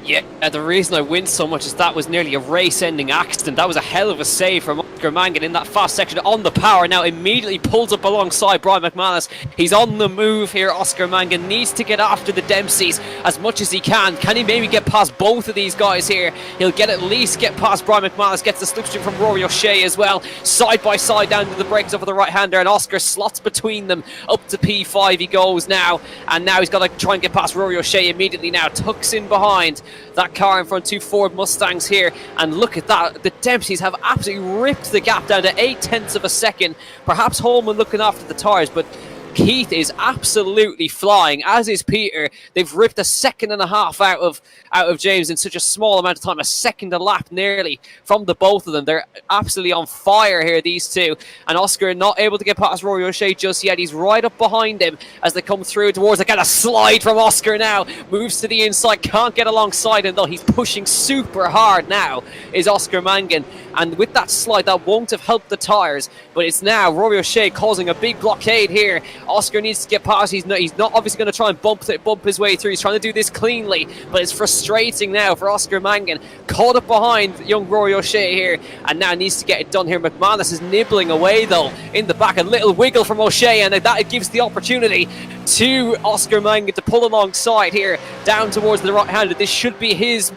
Yeah, the reason I win so much is that was nearly a race-ending accident. That was a hell of a save from Oscar Mangan in that fast section on the power. Now immediately pulls up alongside Brian McManus. He's on the move here. Oscar Mangan needs to get after the Dempseys as much as he can. Can he maybe get past both of these guys here? He'll at least get past Brian McManus, gets the slipstream from Rory O'Shea as well. Side by side down to the brakes over the right-hander, and Oscar slots between them. Up to P5 he goes now, and now he's got to try and get past Rory O'Shea immediately now. Tucks in behind that car in front, two Ford Mustangs here, and look at that, the Dempseys have absolutely ripped the gap down to 0.8 of a second. Perhaps Holman looking after the tyres, but Keith is absolutely flying, as is Peter. They've ripped 1.5 seconds out of James in such a small amount of time, a second a lap nearly from the both of them. They're absolutely on fire here, these two. And Oscar not able to get past Rory O'Shea just yet. He's right up behind him as they come through towards a kind of slide from Oscar now. Moves to the inside, can't get alongside him though. He's pushing super hard now, is Oscar Mangan. And with that slide, that won't have helped the tyres, but it's now Rory O'Shea causing a big blockade here. Oscar needs to get past. He's not obviously going to try and bump his way through. He's trying to do this cleanly, but it's frustrating now for Oscar Mangan. Caught up behind young Rory O'Shea here, and now needs to get it done here. McManus is nibbling away though in the back. A little wiggle from O'Shea, and that gives the opportunity to Oscar Mangan to pull alongside here down towards the right-handed. This should be his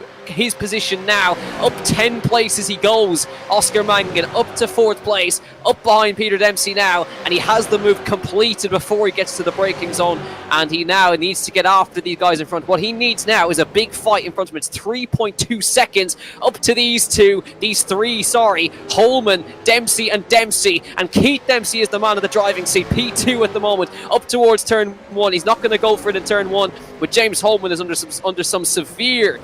position now. Up 10 places he goes, Oscar Mangan, up to 4th place, up behind Peter Dempsey now, and he has the move completed before he gets to the braking zone, and he now needs to get after these guys in front. What he needs now is a big fight in front of him. It's 3.2 seconds up to these three, Holman, Dempsey and Dempsey, and Keith Dempsey is the man of the driving seat, P2 at the moment, up towards turn 1. He's not going to go for it in turn 1, but James Holman is under some severe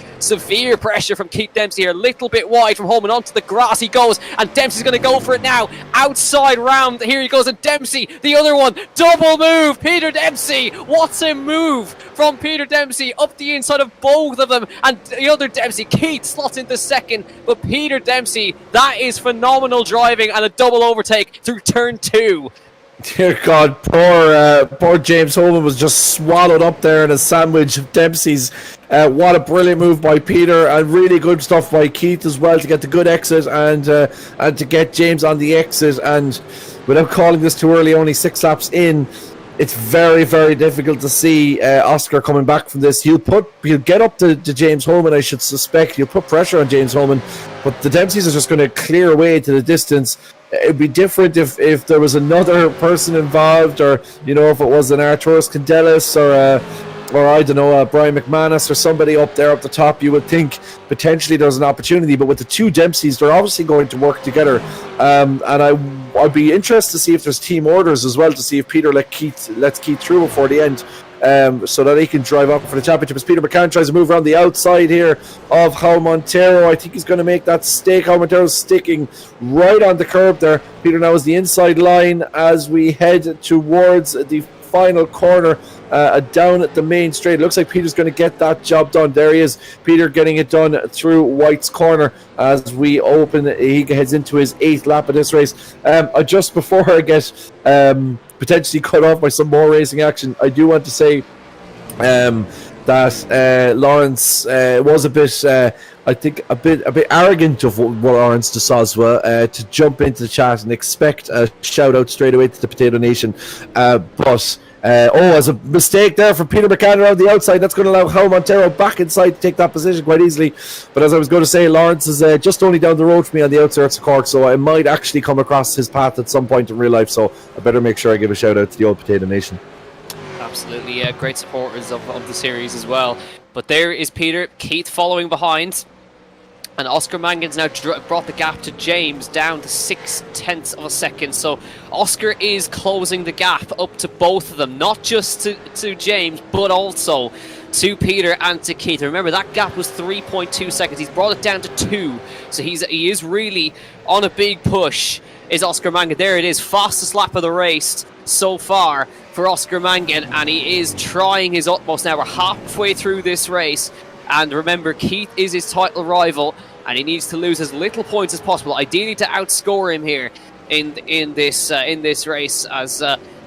pressure from Keith Dempsey here. A little bit wide from Holman, onto the grass he goes, and Dempsey's going to go for it now. Outside round, here he goes, and Dempsey, the other one, double move, Peter Dempsey. What's a move from Peter Dempsey up the inside of both of them, and the other Dempsey, Keith, slots into second, but Peter Dempsey, that is phenomenal driving and a double overtake through turn 2. Dear God, poor James Holman was just swallowed up there in a sandwich of Dempsey's. What a brilliant move by Peter, and really good stuff by Keith as well to get the good exit and to get James on the exit. And without calling this too early, only 6 laps in, it's very, very difficult to see Oscar coming back from this. He'll get up to James Holman, I should suspect. He'll put pressure on James Holman, but the Dempseys are just going to clear away to the distance. It'd be different if there was another person involved, or if it was an Arturus Candelas or or I don't know, Brian McManus or somebody up there up the top, you would think potentially there's an opportunity. But with the two Dempseys, they're obviously going to work together. And I'd be interested to see if there's team orders as well, to see if Peter lets Keith through before the end, so that he can drive up for the championship. As Peter McCann tries to move around the outside here of João Montero, I think he's going to make that stake. João Montero's sticking right on the curb there. Peter now is the inside line as we head towards the final corner, down at the main straight. It looks like Peter's going to get that job done. There he is, Peter getting it done through White's corner as we open. He heads into his 8th lap of this race. Just before I get potentially cut off by some more racing action, I do want to say that Lawrence was a bit, I think, a bit arrogant of Lawrence de Soswa to jump into the chat and expect a shout out straight away to the Potato Nation, but as a mistake there from Peter McCann around the outside, that's going to allow João Montero back inside to take that position quite easily. But as I was going to say, Lawrence is just only down the road from me on the outskirts of Cork, so I might actually come across his path at some point in real life, so I better make sure I give a shout out to the old Potato Nation. Absolutely, yeah, great supporters of the series as well. But there is Peter, Keith following behind. And Oscar Mangan's now brought the gap to James down to 0.6 of a second. So Oscar is closing the gap up to both of them, not just to James, but also to Peter and to Keith. Remember, that gap was 3.2 seconds. He's brought it down to 2. So he is really on a big push, is Oscar Mangan. There it is, fastest lap of the race so far for Oscar Mangan. And he is trying his utmost now. We're halfway through this race. And remember, Keith is his title rival, and he needs to lose as little points as possible, ideally to outscore him here in this race. As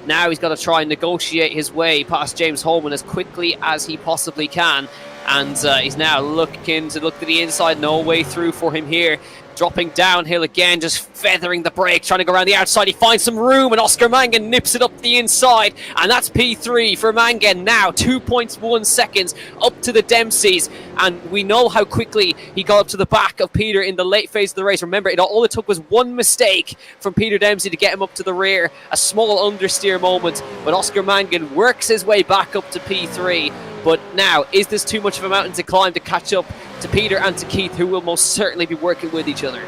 now he's got to try and negotiate his way past James Holman as quickly as he possibly can. And he's now looking to look to the inside. No way through for him here. Dropping downhill again, just feathering the brake, trying to go around the outside. He finds some room, and Oscar Mangan nips it up the inside. And that's P3 for Mangan now, 2.1 seconds up to the Dempseys. And we know how quickly he got up to the back of Peter in the late phase of the race. Remember, all it took was one mistake from Peter Dempsey to get him up to the rear. A small understeer moment, but Oscar Mangan works his way back up to P3. But now, is this too much of a mountain to climb to catch up to Peter and to Keith, who will most certainly be working with each other?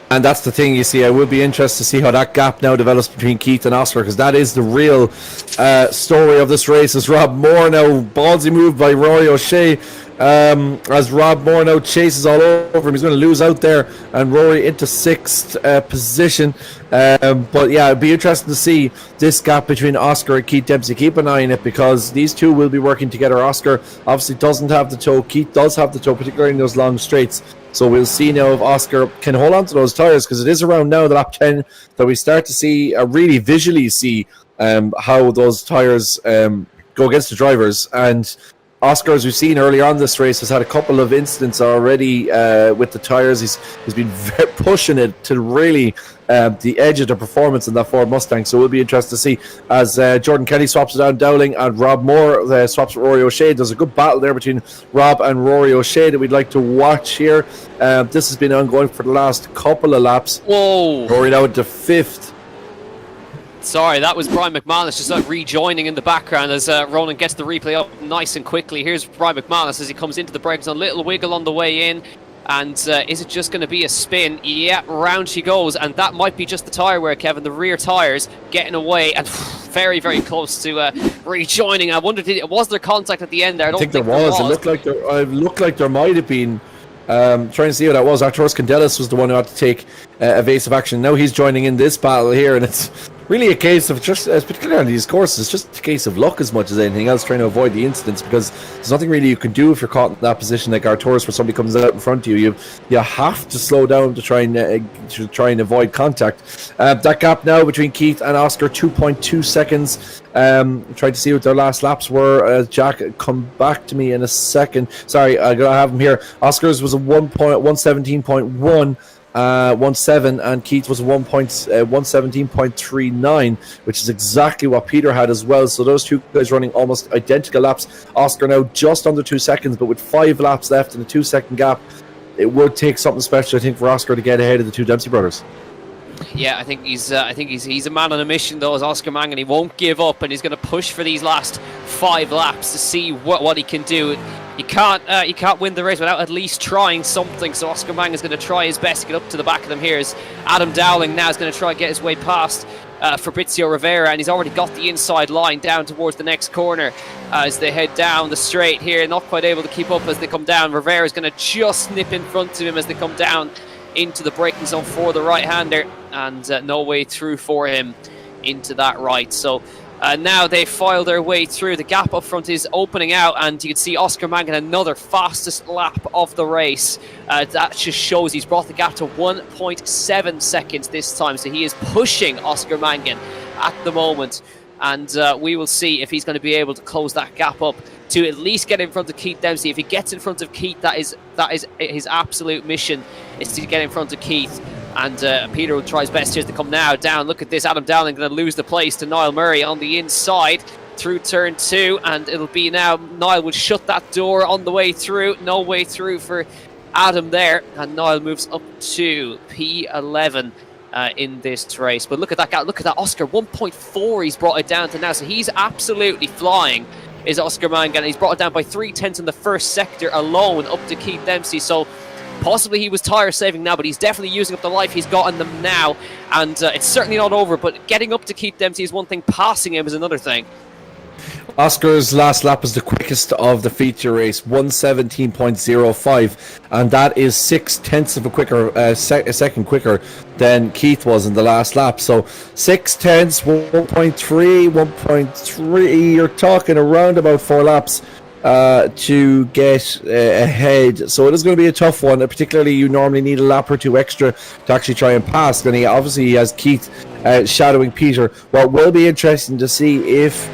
And that's the thing, you see, I will be interested to see how that gap now develops between Keith and Oscar, because that is the real story of this race. As Rob Moore now, ballsy move by Rory O'Shea, as Rob Moore now chases all over him. He's going to lose out there, and Rory into 6th position. But yeah, it'd be interesting to see this gap between Oscar and Keith Dempsey. Keep an eye on it, because these two will be working together. Oscar obviously doesn't have the toe. Keith does have the toe, particularly in those long straights. So we'll see now if Oscar can hold on to those tyres, because it is around now, the lap 10, that we start to see, really visually see how those tyres go against the drivers. And Oscar, as we've seen earlier on this race, has had a couple of incidents already with the tyres. He's been pushing it to really the edge of the performance in that Ford Mustang. So we'll be interested to see as Jordan Kelly swaps it down Dowling and Rob Moore swaps with Rory O'Shea. There's a good battle there between Rob and Rory O'Shea that we'd like to watch here. This has been ongoing for the last couple of laps. Whoa! Rory now into 5th. Sorry, that was Brian McManus just rejoining in the background as Ronan gets the replay up nice and quickly. Here's Brian McManus as he comes into the brakes, a little wiggle on the way in. And is it just going to be a spin? Yeah, round she goes. And that might be just the tyre wear, Kevin. The rear tyres getting away and very, very close to rejoining. I wondered, was there contact at the end there? I don't think there was. It looked like there might have been. Trying to see what that was. Arturos Candelas was the one who had to take evasive action. Now he's joining in this battle here, and it's really a case of just, particularly on these courses, it's just a case of luck as much as anything else, trying to avoid the incidents, because there's nothing really you can do if you're caught in that position like Arturos, where somebody comes out in front of you. You have to slow down to try and avoid contact. That gap now between Keith and Oscar, 2.2 seconds. Trying to see what their last laps were. Jack, come back to me in a second. Sorry, I have him here. Oscar's was a 117.1. 1.7, and Keith was 117.39, which is exactly what Peter had as well. So those two guys running almost identical laps. Oscar now just under 2 seconds, but with 5 laps left in a 2-second gap, it would take something special, I think, for Oscar to get ahead of the two Dempsey brothers. Yeah, I think he's a man on a mission though, as Oscar Mangan. He won't give up, and he's going to push for these last 5 laps to see what he can do. You can't win the race without at least trying something. So Oscar Mangan is going to try his best to get up to the back of them here. As Adam Dowling now is going to try and get his way past Fabrizio Rivera, and he's already got the inside line down towards the next corner as they head down the straight here. Not quite able to keep up as they come down. Rivera is going to just nip in front of him as they come down into the braking zone for the right-hander, and no way through for him into that right. So now they file their way through. The gap up front is opening out, and you can see Oscar Mangan another fastest lap of the race. That just shows he's brought the gap to 1.7 seconds this time, so he is pushing Oscar Mangan at the moment, and we will see if he's going to be able to close that gap up to at least get in front of Keith Dempsey. If he gets in front of Keith, that is his absolute mission, is to get in front of Keith. And Peter will try his best here to come now down. Look at this, Adam Dowling going to lose the place to Niall Murray on the inside through turn 2, and it'll be now Niall will shut that door on the way through. No way through for Adam there, and Niall moves up to P11 in this race. But look at that guy, look at that Oscar, 1.4 he's brought it down to now, so he's absolutely flying, is Oscar Mangan. He's brought it down by 0.3 in the first sector alone up to Keith Dempsey. So possibly he was tyre saving now, but he's definitely using up the life he's got in them now, and it's certainly not over. But getting up to Keith Dempsey is one thing, passing him is another thing. Oscar's last lap was the quickest of the feature race, 1:17.05, and that is 0.6 of a second quicker than Keith was in the last lap. So 0.6, 1.3, you're talking around about 4 laps to get ahead. So it is going to be a tough one, particularly you normally need a lap or 2 extra to actually try and pass. And he obviously has Keith shadowing Peter. What will be interesting to see if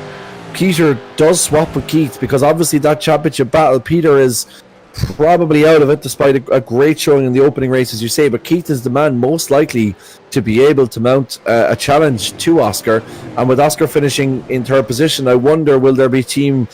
Peter does swap with Keith, because obviously that championship battle, Peter is probably out of it despite a great showing in the opening race, as you say, but Keith is the man most likely to be able to mount a challenge to Oscar. And with Oscar finishing in 3rd position, I wonder, will there be team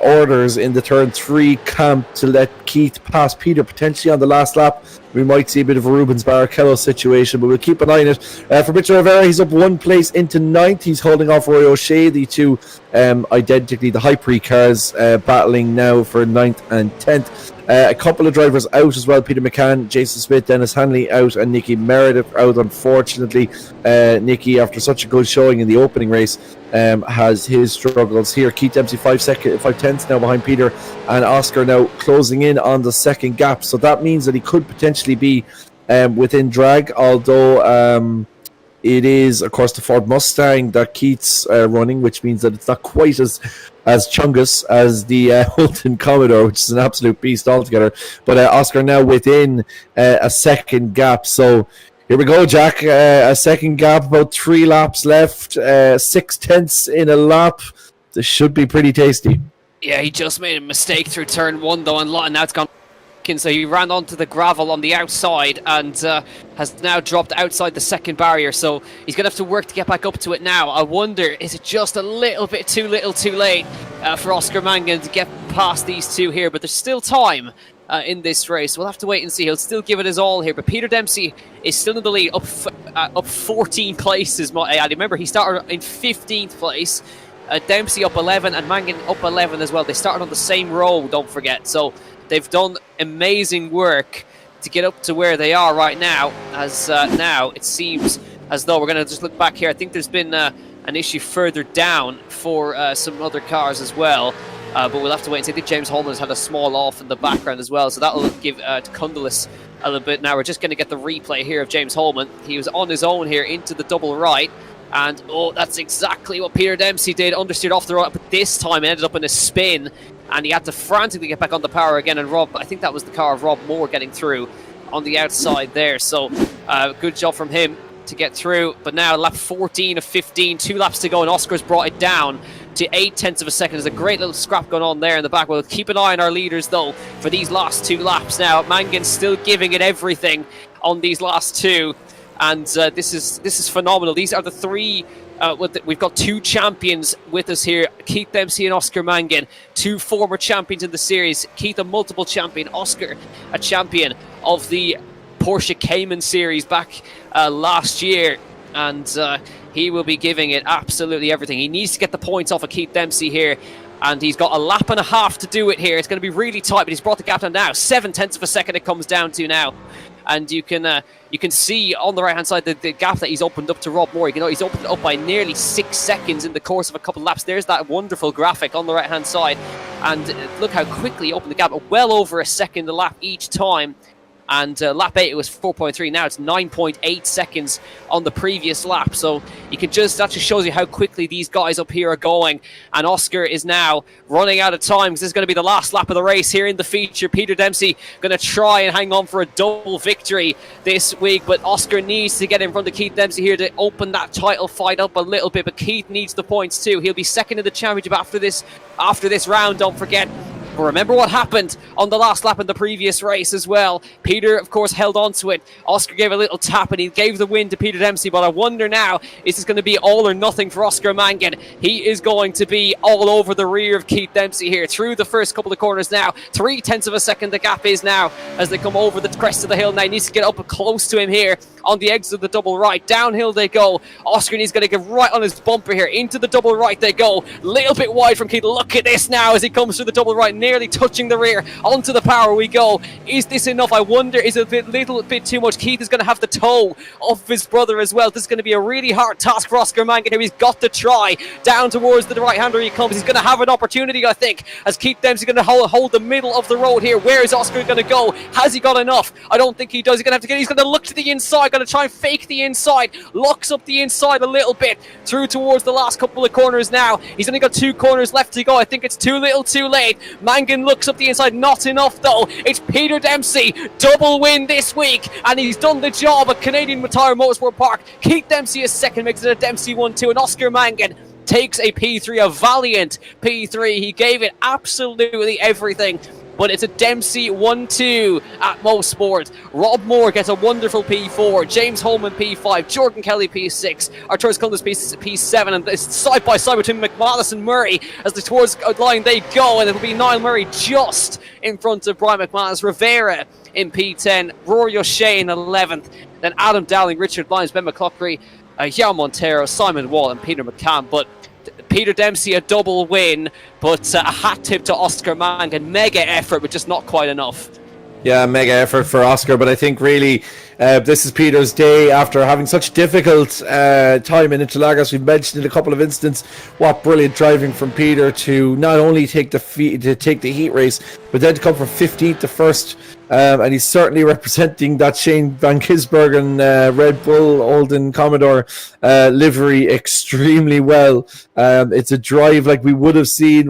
orders in the turn 3 camp to let Keith pass Peter potentially on the last lap? We might see a bit of a Rubens Barrichello situation, but we'll keep an eye on it. For Mitchell Rivera, he's up 1 place into 9th. He's holding off Roy O'Shea, the two identically the Hypre cars battling now for 9th and 10th. A couple of drivers out as well. Peter McCann, Jason Smith, Dennis Hanley out, and Nicky Meredith out, unfortunately. Nicky, after such a good showing in the opening race, has his struggles here. Keith Dempsey 5/10 now behind Peter, and Oscar now closing in on the second gap. So that means that he could potentially be within drag, although it is, of course, the Ford Mustang that Keith's running, which means that it's not quite as chungus as the Holton Commodore, which is an absolute beast altogether. But Oscar now within a second gap. So here we go, Jack. A second gap, about 3 laps left, 0.6 in a lap. This should be pretty tasty. Yeah, he just made a mistake through turn 1 though, and now it's gone. So he ran onto the gravel on the outside and has now dropped outside the second barrier. So he's going to have to work to get back up to it now. I wonder, is it just a little bit too little too late for Oscar Mangan to get past these two here? But there's still time in this race. We'll have to wait and see. He'll still give it his all here. But Peter Dempsey is still in the lead, up 14 places. I remember he started in 15th place. Dempsey up 11 and Mangan up 11 as well. They started on the same row, don't forget. So they've done amazing work to get up to where they are right now, as now it seems as though we're going to just look back here. I think there's been an issue further down for some other cars as well, but we'll have to wait and see. I think James Holman has had a small off in the background as well, so that'll give Cundalis a little bit. Now we're just going to get the replay here of James Holman. He was on his own here into the double right, and that's exactly what Peter Dempsey did. Understeered off the right, but this time it ended up in a spin, and he had to frantically get back on the power again, and I think that was the car of Rob Moore getting through on the outside there. So good job from him to get through. But now lap 14 of 15, 2 laps to go, and Oscar's brought it down to 0.8 of a second. There's a great little scrap going on there in the back. We'll keep an eye on our leaders though for these last 2 laps now. Mangan's still giving it everything on these last 2, and this is phenomenal. These are the 3. We've got 2 champions with us here, Keith Dempsey and Oscar Mangan, 2 former champions in the series. Keith, a multiple champion, Oscar, a champion of the Porsche Cayman Series back last year, and he will be giving it absolutely everything. He needs to get the points off of Keith Dempsey here, and he's got a lap and a half to do it here. It's going to be really tight, but he's brought the gap down now. 0.7 of a second it comes down to now. And you can see on the right-hand side the gap that he's opened up to Rob Moore. You know, he's opened it up by nearly 6 seconds in the course of a couple of laps. There's that wonderful graphic on the right-hand side. And look how quickly he opened the gap, well over a second a lap each time. And lap 8 it was 4.3. Now it's 9.8 seconds on the previous lap. So you can that just shows you how quickly these guys up here are going. And Oscar is now running out of time, because this is going to be the last lap of the race here in the feature. Peter Dempsey going to try and hang on for a double victory this week, but Oscar needs to get in front of Keith Dempsey here to open that title fight up a little bit. But Keith needs the points too. He'll be second in the championship after this round, don't forget. But remember what happened on the last lap in the previous race as well. Peter, of course, held on to it. Oscar gave a little tap and he gave the win to Peter Dempsey. But I wonder now, is this going to be all or nothing for Oscar Mangan? He is going to be all over the rear of Keith Dempsey here through the first couple of corners now. 0.3 of a second the gap is now as they come over the crest of the hill. Now he needs to get up close to him here on the exit of the double right. Downhill they go. Oscar needs to get right on his bumper here. Into the double right they go. Little bit wide from Keith. Look at this now as he comes through the double right, nearly touching the rear. Onto the power we go. Is this enough? I wonder, is it a little bit too much? Keith is going to have the toe of his brother as well. This is going to be a really hard task for Oscar Mangan here. He's got to try. Down towards the right-hander he comes. He's going to have an opportunity, I think, as Keith Dempsey going to hold the middle of the road here. Where is Oscar going to go? Has he got enough? I don't think he does. He's going to have to he's going to look to the inside, going to try and fake the inside. Locks up the inside a little bit through towards the last couple of corners now. He's only got 2 corners left to go. I think it's too little too late. Mangan looks up the inside, not enough though. It's Peter Dempsey, double win this week, and he's done the job at Canadian Tire Motorsport Park. Keith Dempsey is second, makes it a Dempsey 1-2, and Oscar Mangan takes a P3, a valiant P3. He gave it absolutely everything. But it's a Dempsey 1-2 at Motorsport. Rob Moore gets a wonderful P4. James Holman P5. Jordan Kelly P6. Arturus Columbus P7. And it's side by side between McManus and Murray as towards the line they go. And it'll be Niall Murray just in front of Brian McManus. Rivera in P10. Rory O'Shea in 11th. Then Adam Dowling, Richard Lyons, Ben McCluckery, Yao Montero, Simon Wall and Peter McCann. But Peter Dempsey a double win, but a hat tip to Oscar Mangan. Mega effort, but just not quite enough. Yeah, mega effort for Oscar, but I think really this is Peter's day after having such difficult time in Interlagos. We've mentioned in a couple of instances what brilliant driving from Peter to not only take the heat race, but then to come from 15th to 1st. And he's certainly representing that Shane Van Gisbergen Red Bull Holden Commodore livery extremely well. It's a drive like we would see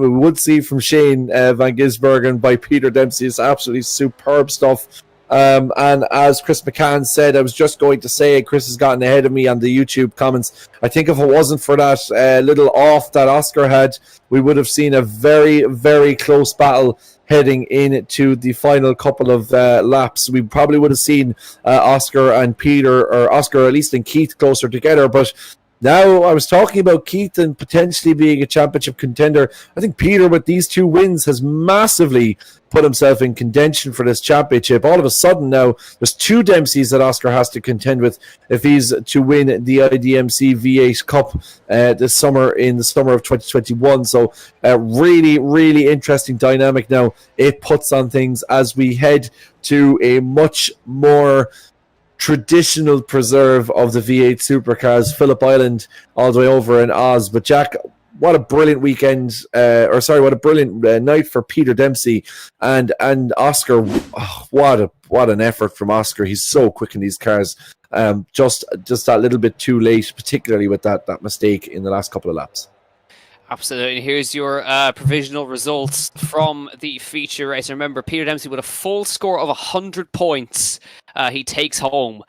from Shane Van Gisbergen by Peter Dempsey. It's absolutely superb stuff. And as Chris McCann said, I was just going to say, Chris has gotten ahead of me on the YouTube comments. I think if it wasn't for that little off that Oscar had, we would have seen a very, very close battle heading into the final couple of laps. We probably would have seen Oscar and Peter, or Oscar at least and Keith closer together. But now I was talking about Keith and potentially being a championship contender. I think Peter, with these 2 wins, has massively put himself in contention for this championship. All of a sudden now, there's 2 Dempseys that Oscar has to contend with if he's to win the IDMC V8 Cup this summer, in the summer of 2021. So really, really interesting dynamic now it puts on things as we head to a much more traditional preserve of the V8 Supercars, Phillip Island, all the way over in Oz. But Jack, what a brilliant weekend, what a brilliant night for Peter Dempsey and Oscar. Oh, what an effort from Oscar. He's so quick in these cars. Just that little bit too late, particularly with that mistake in the last couple of laps. Absolutely. Here's your provisional results from the feature race. Remember, Peter Dempsey with a full score of 100 points. He takes home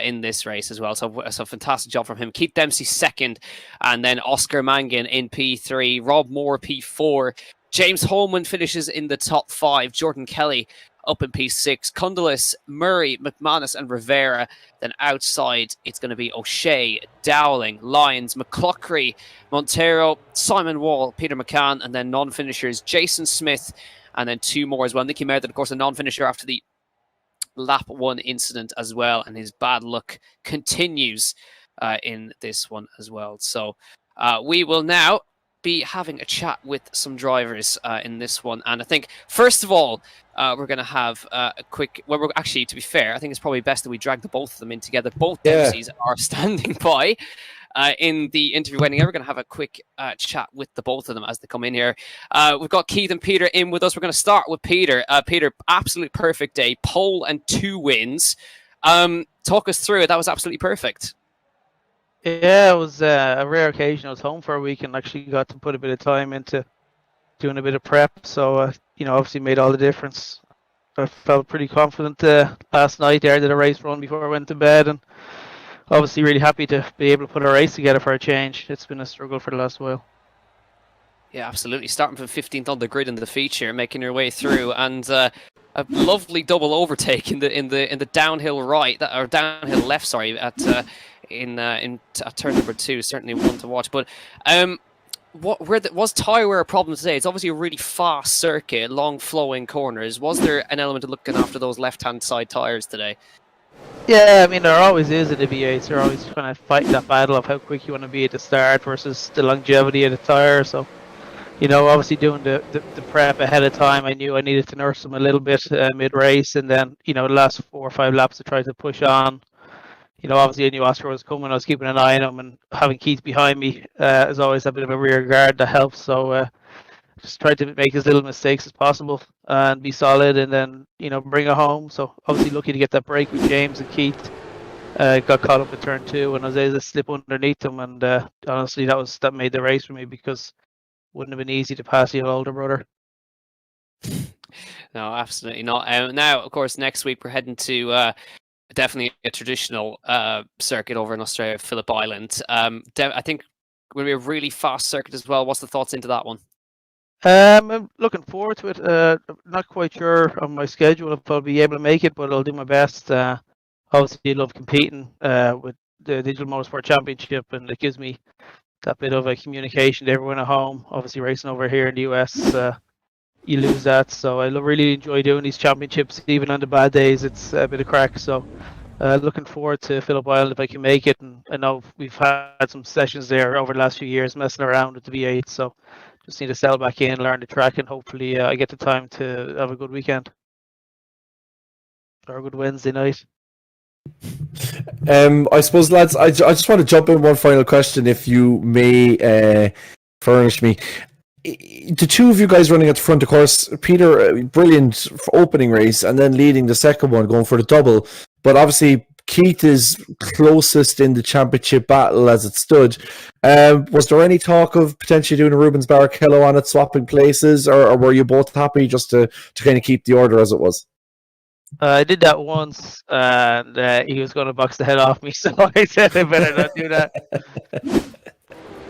in this race as well. So fantastic job from him. Keith Dempsey second, and then Oscar Mangan in P3, Rob Moore P4, James Holman finishes in the top 5, Jordan Kelly up in P6, Cundalis, Murray, McManus and Rivera. Then outside it's going to be O'Shea, Dowling, Lyons, McCluckery, Montero, Simon Wall, Peter McCann, and then non-finishers Jason Smith, and then 2 more as well. Nicky Merritt, of course, a non-finisher after the lap 1 incident as well, and his bad luck continues in this one as well. So we will now be having a chat with some drivers in this one, and I think first of all we're going to have a quick. Well, we're actually, to be fair, I think it's probably best that we drag the both of them in together. Both MCs are standing by in the interview waiting. We're going to have a quick chat with the both of them as they come in here. We've got Keith and Peter in with us. We're going to start with Peter. Peter, absolute perfect day, pole and 2 wins. Talk us through it. That was absolutely perfect. Yeah, it was a rare occasion. I was home for a week and actually got to put a bit of time into doing a bit of prep. So, obviously made all the difference. I felt pretty confident last night there. I did a race run before I went to bed, and obviously really happy to be able to put a race together for a change. It's been a struggle for the last while. Yeah, absolutely. Starting from 15th on the grid in the feature, making your way through, and a lovely double overtake in the downhill right, or downhill left. Sorry, at turn number 2. Certainly one to watch. But was tyre wear a problem today? It's obviously a really fast circuit, long flowing corners. Was there an element of looking after those left-hand side tyres today? Yeah, I mean, there always is in the V8s. They're always kind of fighting that battle of how quick you want to be at the start versus the longevity of the tyre. So, obviously doing the prep ahead of time, I knew I needed to nurse them a little bit mid-race. And then, the last 4 or 5 laps I tried to push on. Obviously I knew Oscar was coming. I was keeping an eye on him, and having Keith behind me is always a bit of a rear guard that helps. So just tried to make as little mistakes as possible and be solid, and then bring it home. So obviously lucky to get that break with James and Keith. Got caught up at turn 2 and I was able to slip underneath them, and honestly that made the race for me, because it wouldn't have been easy to pass your older brother. No, absolutely not. Now, of course, next week we're heading to definitely a traditional circuit over in Australia, Phillip Island. I think will be a really fast circuit as well. What's the thoughts into that one? I'm looking forward to it. I'm not quite sure on my schedule if I'll be able to make it, but I'll do my best. Obviously, I love competing with the Digital-Motorsports Championship, and it gives me that bit of a communication to everyone at home. Obviously, racing over here in the US, you lose that. So I really enjoy doing these championships, even on the bad days. It's a bit of crack. So looking forward to Phillip Island if I can make it. And I know we've had some sessions there over the last few years messing around with the V8. So just need to settle back in, learn the track, and hopefully I get the time to have a good weekend or a good Wednesday night. I suppose, lads, I just want to jump in one final question, if you may furnish me. The two of you guys running at the front, of course, Peter, brilliant opening race, and then leading the second one, going for the double. But obviously, Keith is closest in the championship battle as it stood. Was there any talk of potentially doing a Rubens Barrichello on it, swapping places, or were you both happy just to kind of keep the order as it was? I did that once, and he was going to box the head off me, so I said I better not do that.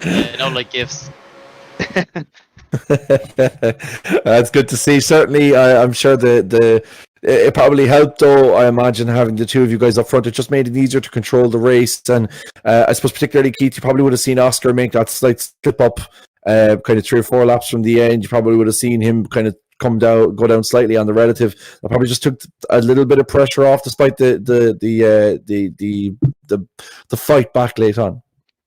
I don't like gifts. That's good to see. Certainly, I'm sure it probably helped, though. I imagine having the two of you guys up front, it just made it easier to control the race. And I suppose particularly Keith, you probably would have seen Oscar make that slight slip up, kind of 3 or 4 laps from the end. You probably would have seen him kind of go down slightly on the relative. That probably just took a little bit of pressure off, despite the fight back late on.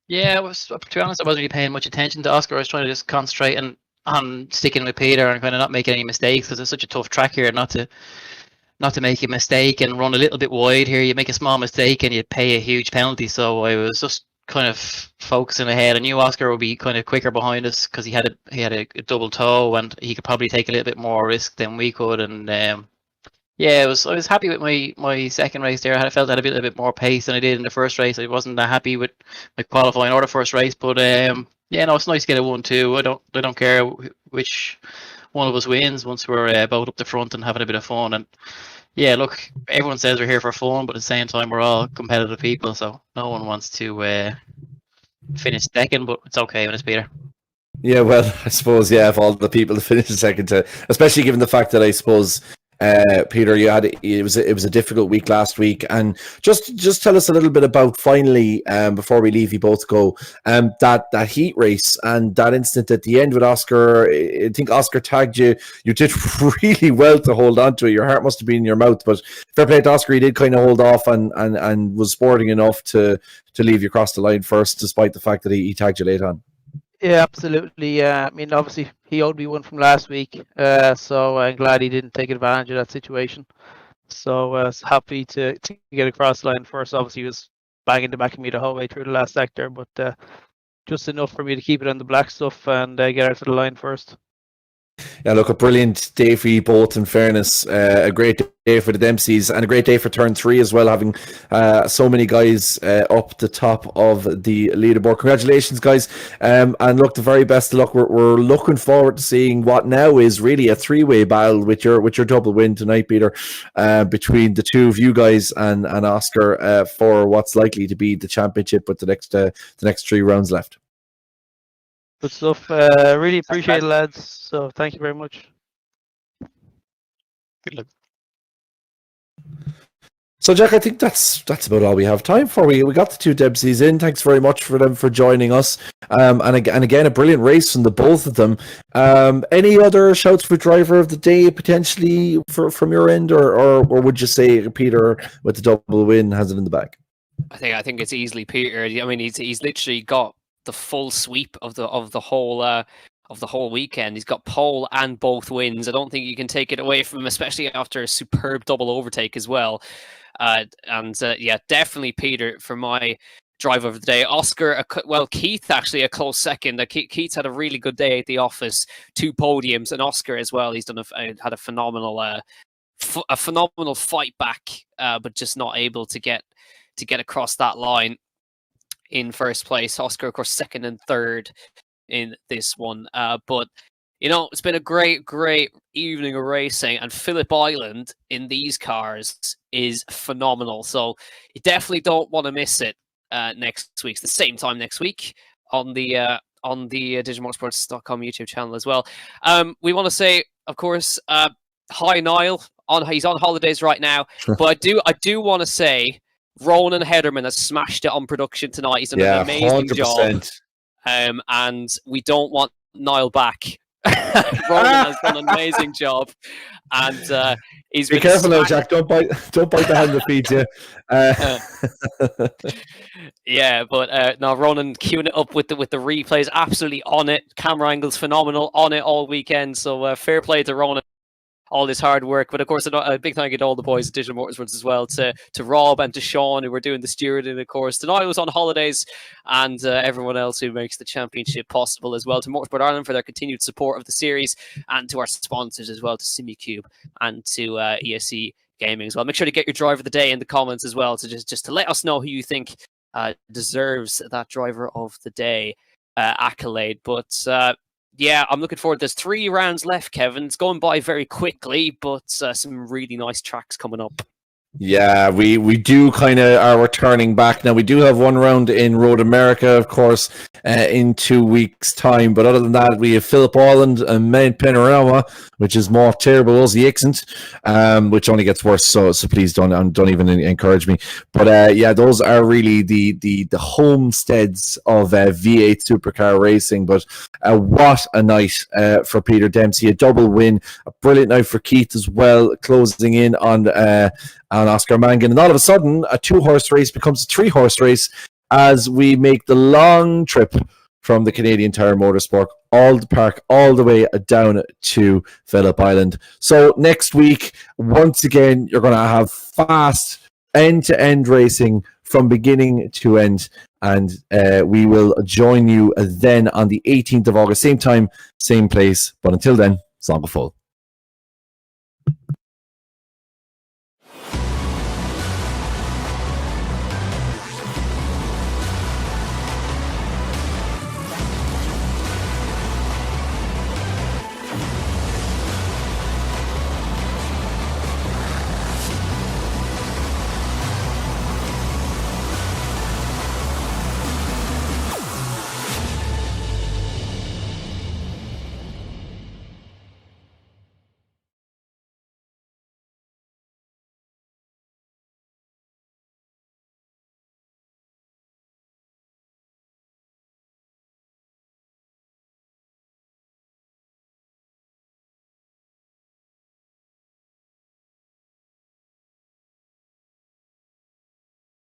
Yeah, to be honest, I wasn't really paying much attention to Oscar. I was trying to just concentrate on sticking with Peter and kind of not making any mistakes, because it's such a tough track here not to make a mistake and run a little bit wide here. You make a small mistake and you pay a huge penalty. So I was just kind of focusing ahead. I knew Oscar would be kind of quicker behind us because he had a double toe and he could probably take a little bit more risk than we could. And yeah, I was happy with my second race there. I felt I had a little bit more pace than I did in the first race. I wasn't that happy with my qualifying or the first race, but yeah, no, it's nice to get a 1-2. I don't care which one of us wins once we're both up the front and having a bit of fun. And yeah, look, everyone says we're here for fun, but at the same time, we're all competitive people, so no one wants to finish second, but it's okay when it's Peter. Yeah, well, I suppose, yeah, of all the people to finish the second, especially given the fact that I suppose Peter, it was a difficult week last week, and just tell us a little bit about finally, before we leave you both go, that heat race and that incident at the end with Oscar. I think Oscar tagged you. You did really well to hold on to it. Your heart must have been in your mouth, but fair play to Oscar. He did kind of hold off and was sporting enough to leave you across the line first, despite the fact that he tagged you late on. Yeah, absolutely. I mean, obviously, he owed me one from last week, so I'm glad he didn't take advantage of that situation. So happy to get across the line first. Obviously, he was banging the back of me the whole way through the last sector, but just enough for me to keep it on the black stuff and get out to the line first. Yeah, look, a brilliant day for you both, in fairness. A great day for the Dempseys and a great day for turn 3 as well, having so many guys up the top of the leaderboard. Congratulations, guys. And look, the very best of luck. We're looking forward to seeing what now is really a 3-way battle with your double win tonight, Peter, between the two of you guys and Oscar for what's likely to be the championship with the next 3 rounds left. Good stuff. Really appreciate it, lads. So thank you very much. Good luck. So, Jack, I think that's about all we have time for. We got the 2 Dempseys in. Thanks very much for them for joining us. And again, a brilliant race from the both of them. Any other shouts for driver of the day potentially from your end, or would you say Peter with the double win has it in the bag? I think it's easily Peter. I mean, he's literally got the full sweep of the whole weekend. He's got pole and both wins. I don't think you can take it away from him, especially after a superb double overtake as well. Yeah, definitely Peter for my driver of the day. Oscar, Keith actually a close second. Keith's had a really good day at the office, 2 podiums, and Oscar as well. He's done had a phenomenal fight back, but just not able to get across that line in first place. Oscar, of course, second and third in this one. But, it's been a great evening of racing, and Phillip Island in these cars is phenomenal. So you definitely don't want to miss it next week. It's the same time next week on the Digital-Motorsports.com YouTube channel as well. We want to say, of course, hi Niall. He's on holidays right now, but I do want to say Ronan Hederman has smashed it on production tonight. He's done an amazing 100%. Job. And we don't want Niall back. Ronan has done an amazing job. And he's Be careful now, Jack. Don't bite the hand that feeds you. Yeah, but no, Ronan queuing it up with the replays, absolutely on it. Camera angles phenomenal, on it all weekend. So fair play to Ronan. All this hard work, but of course a big thank you to all the boys at Digital Motorsports as well, to Rob and to Sean who were doing the stewarding, of course. Tonight was on holidays, and everyone else who makes the championship possible as well, to Motorsport Ireland for their continued support of the series, and to our sponsors as well, to SimiCube and to ESC Gaming as well. Make sure to get your driver of the day in the comments as well, to just to let us know who you think deserves that driver of the day accolade. But yeah, I'm looking forward. There's 3 rounds left, Kevin. It's going by very quickly, but some really nice tracks coming up. Yeah, we do kind of are returning back now. We do have 1 round in Road America, of course, in 2 weeks' time. But other than that, we have Phillip Island and Main Panorama, which is more terrible as the Ixent, which only gets worse. So please don't even encourage me. But yeah, those are really the homesteads of V8 Supercar racing. But what a night for Peter Dempsey, a double win, a brilliant night for Keith as well, closing in on Oscar Mangan, and all of a sudden a 2-horse race becomes a 3-horse race as we make the long trip from the Canadian Tire Motorsport all the way down to Phillip Island. So next week, once again, you're going to have fast end-to-end racing from beginning to end, and we will join you then on the 18th of August, same time, same place. But until then, Song of Full.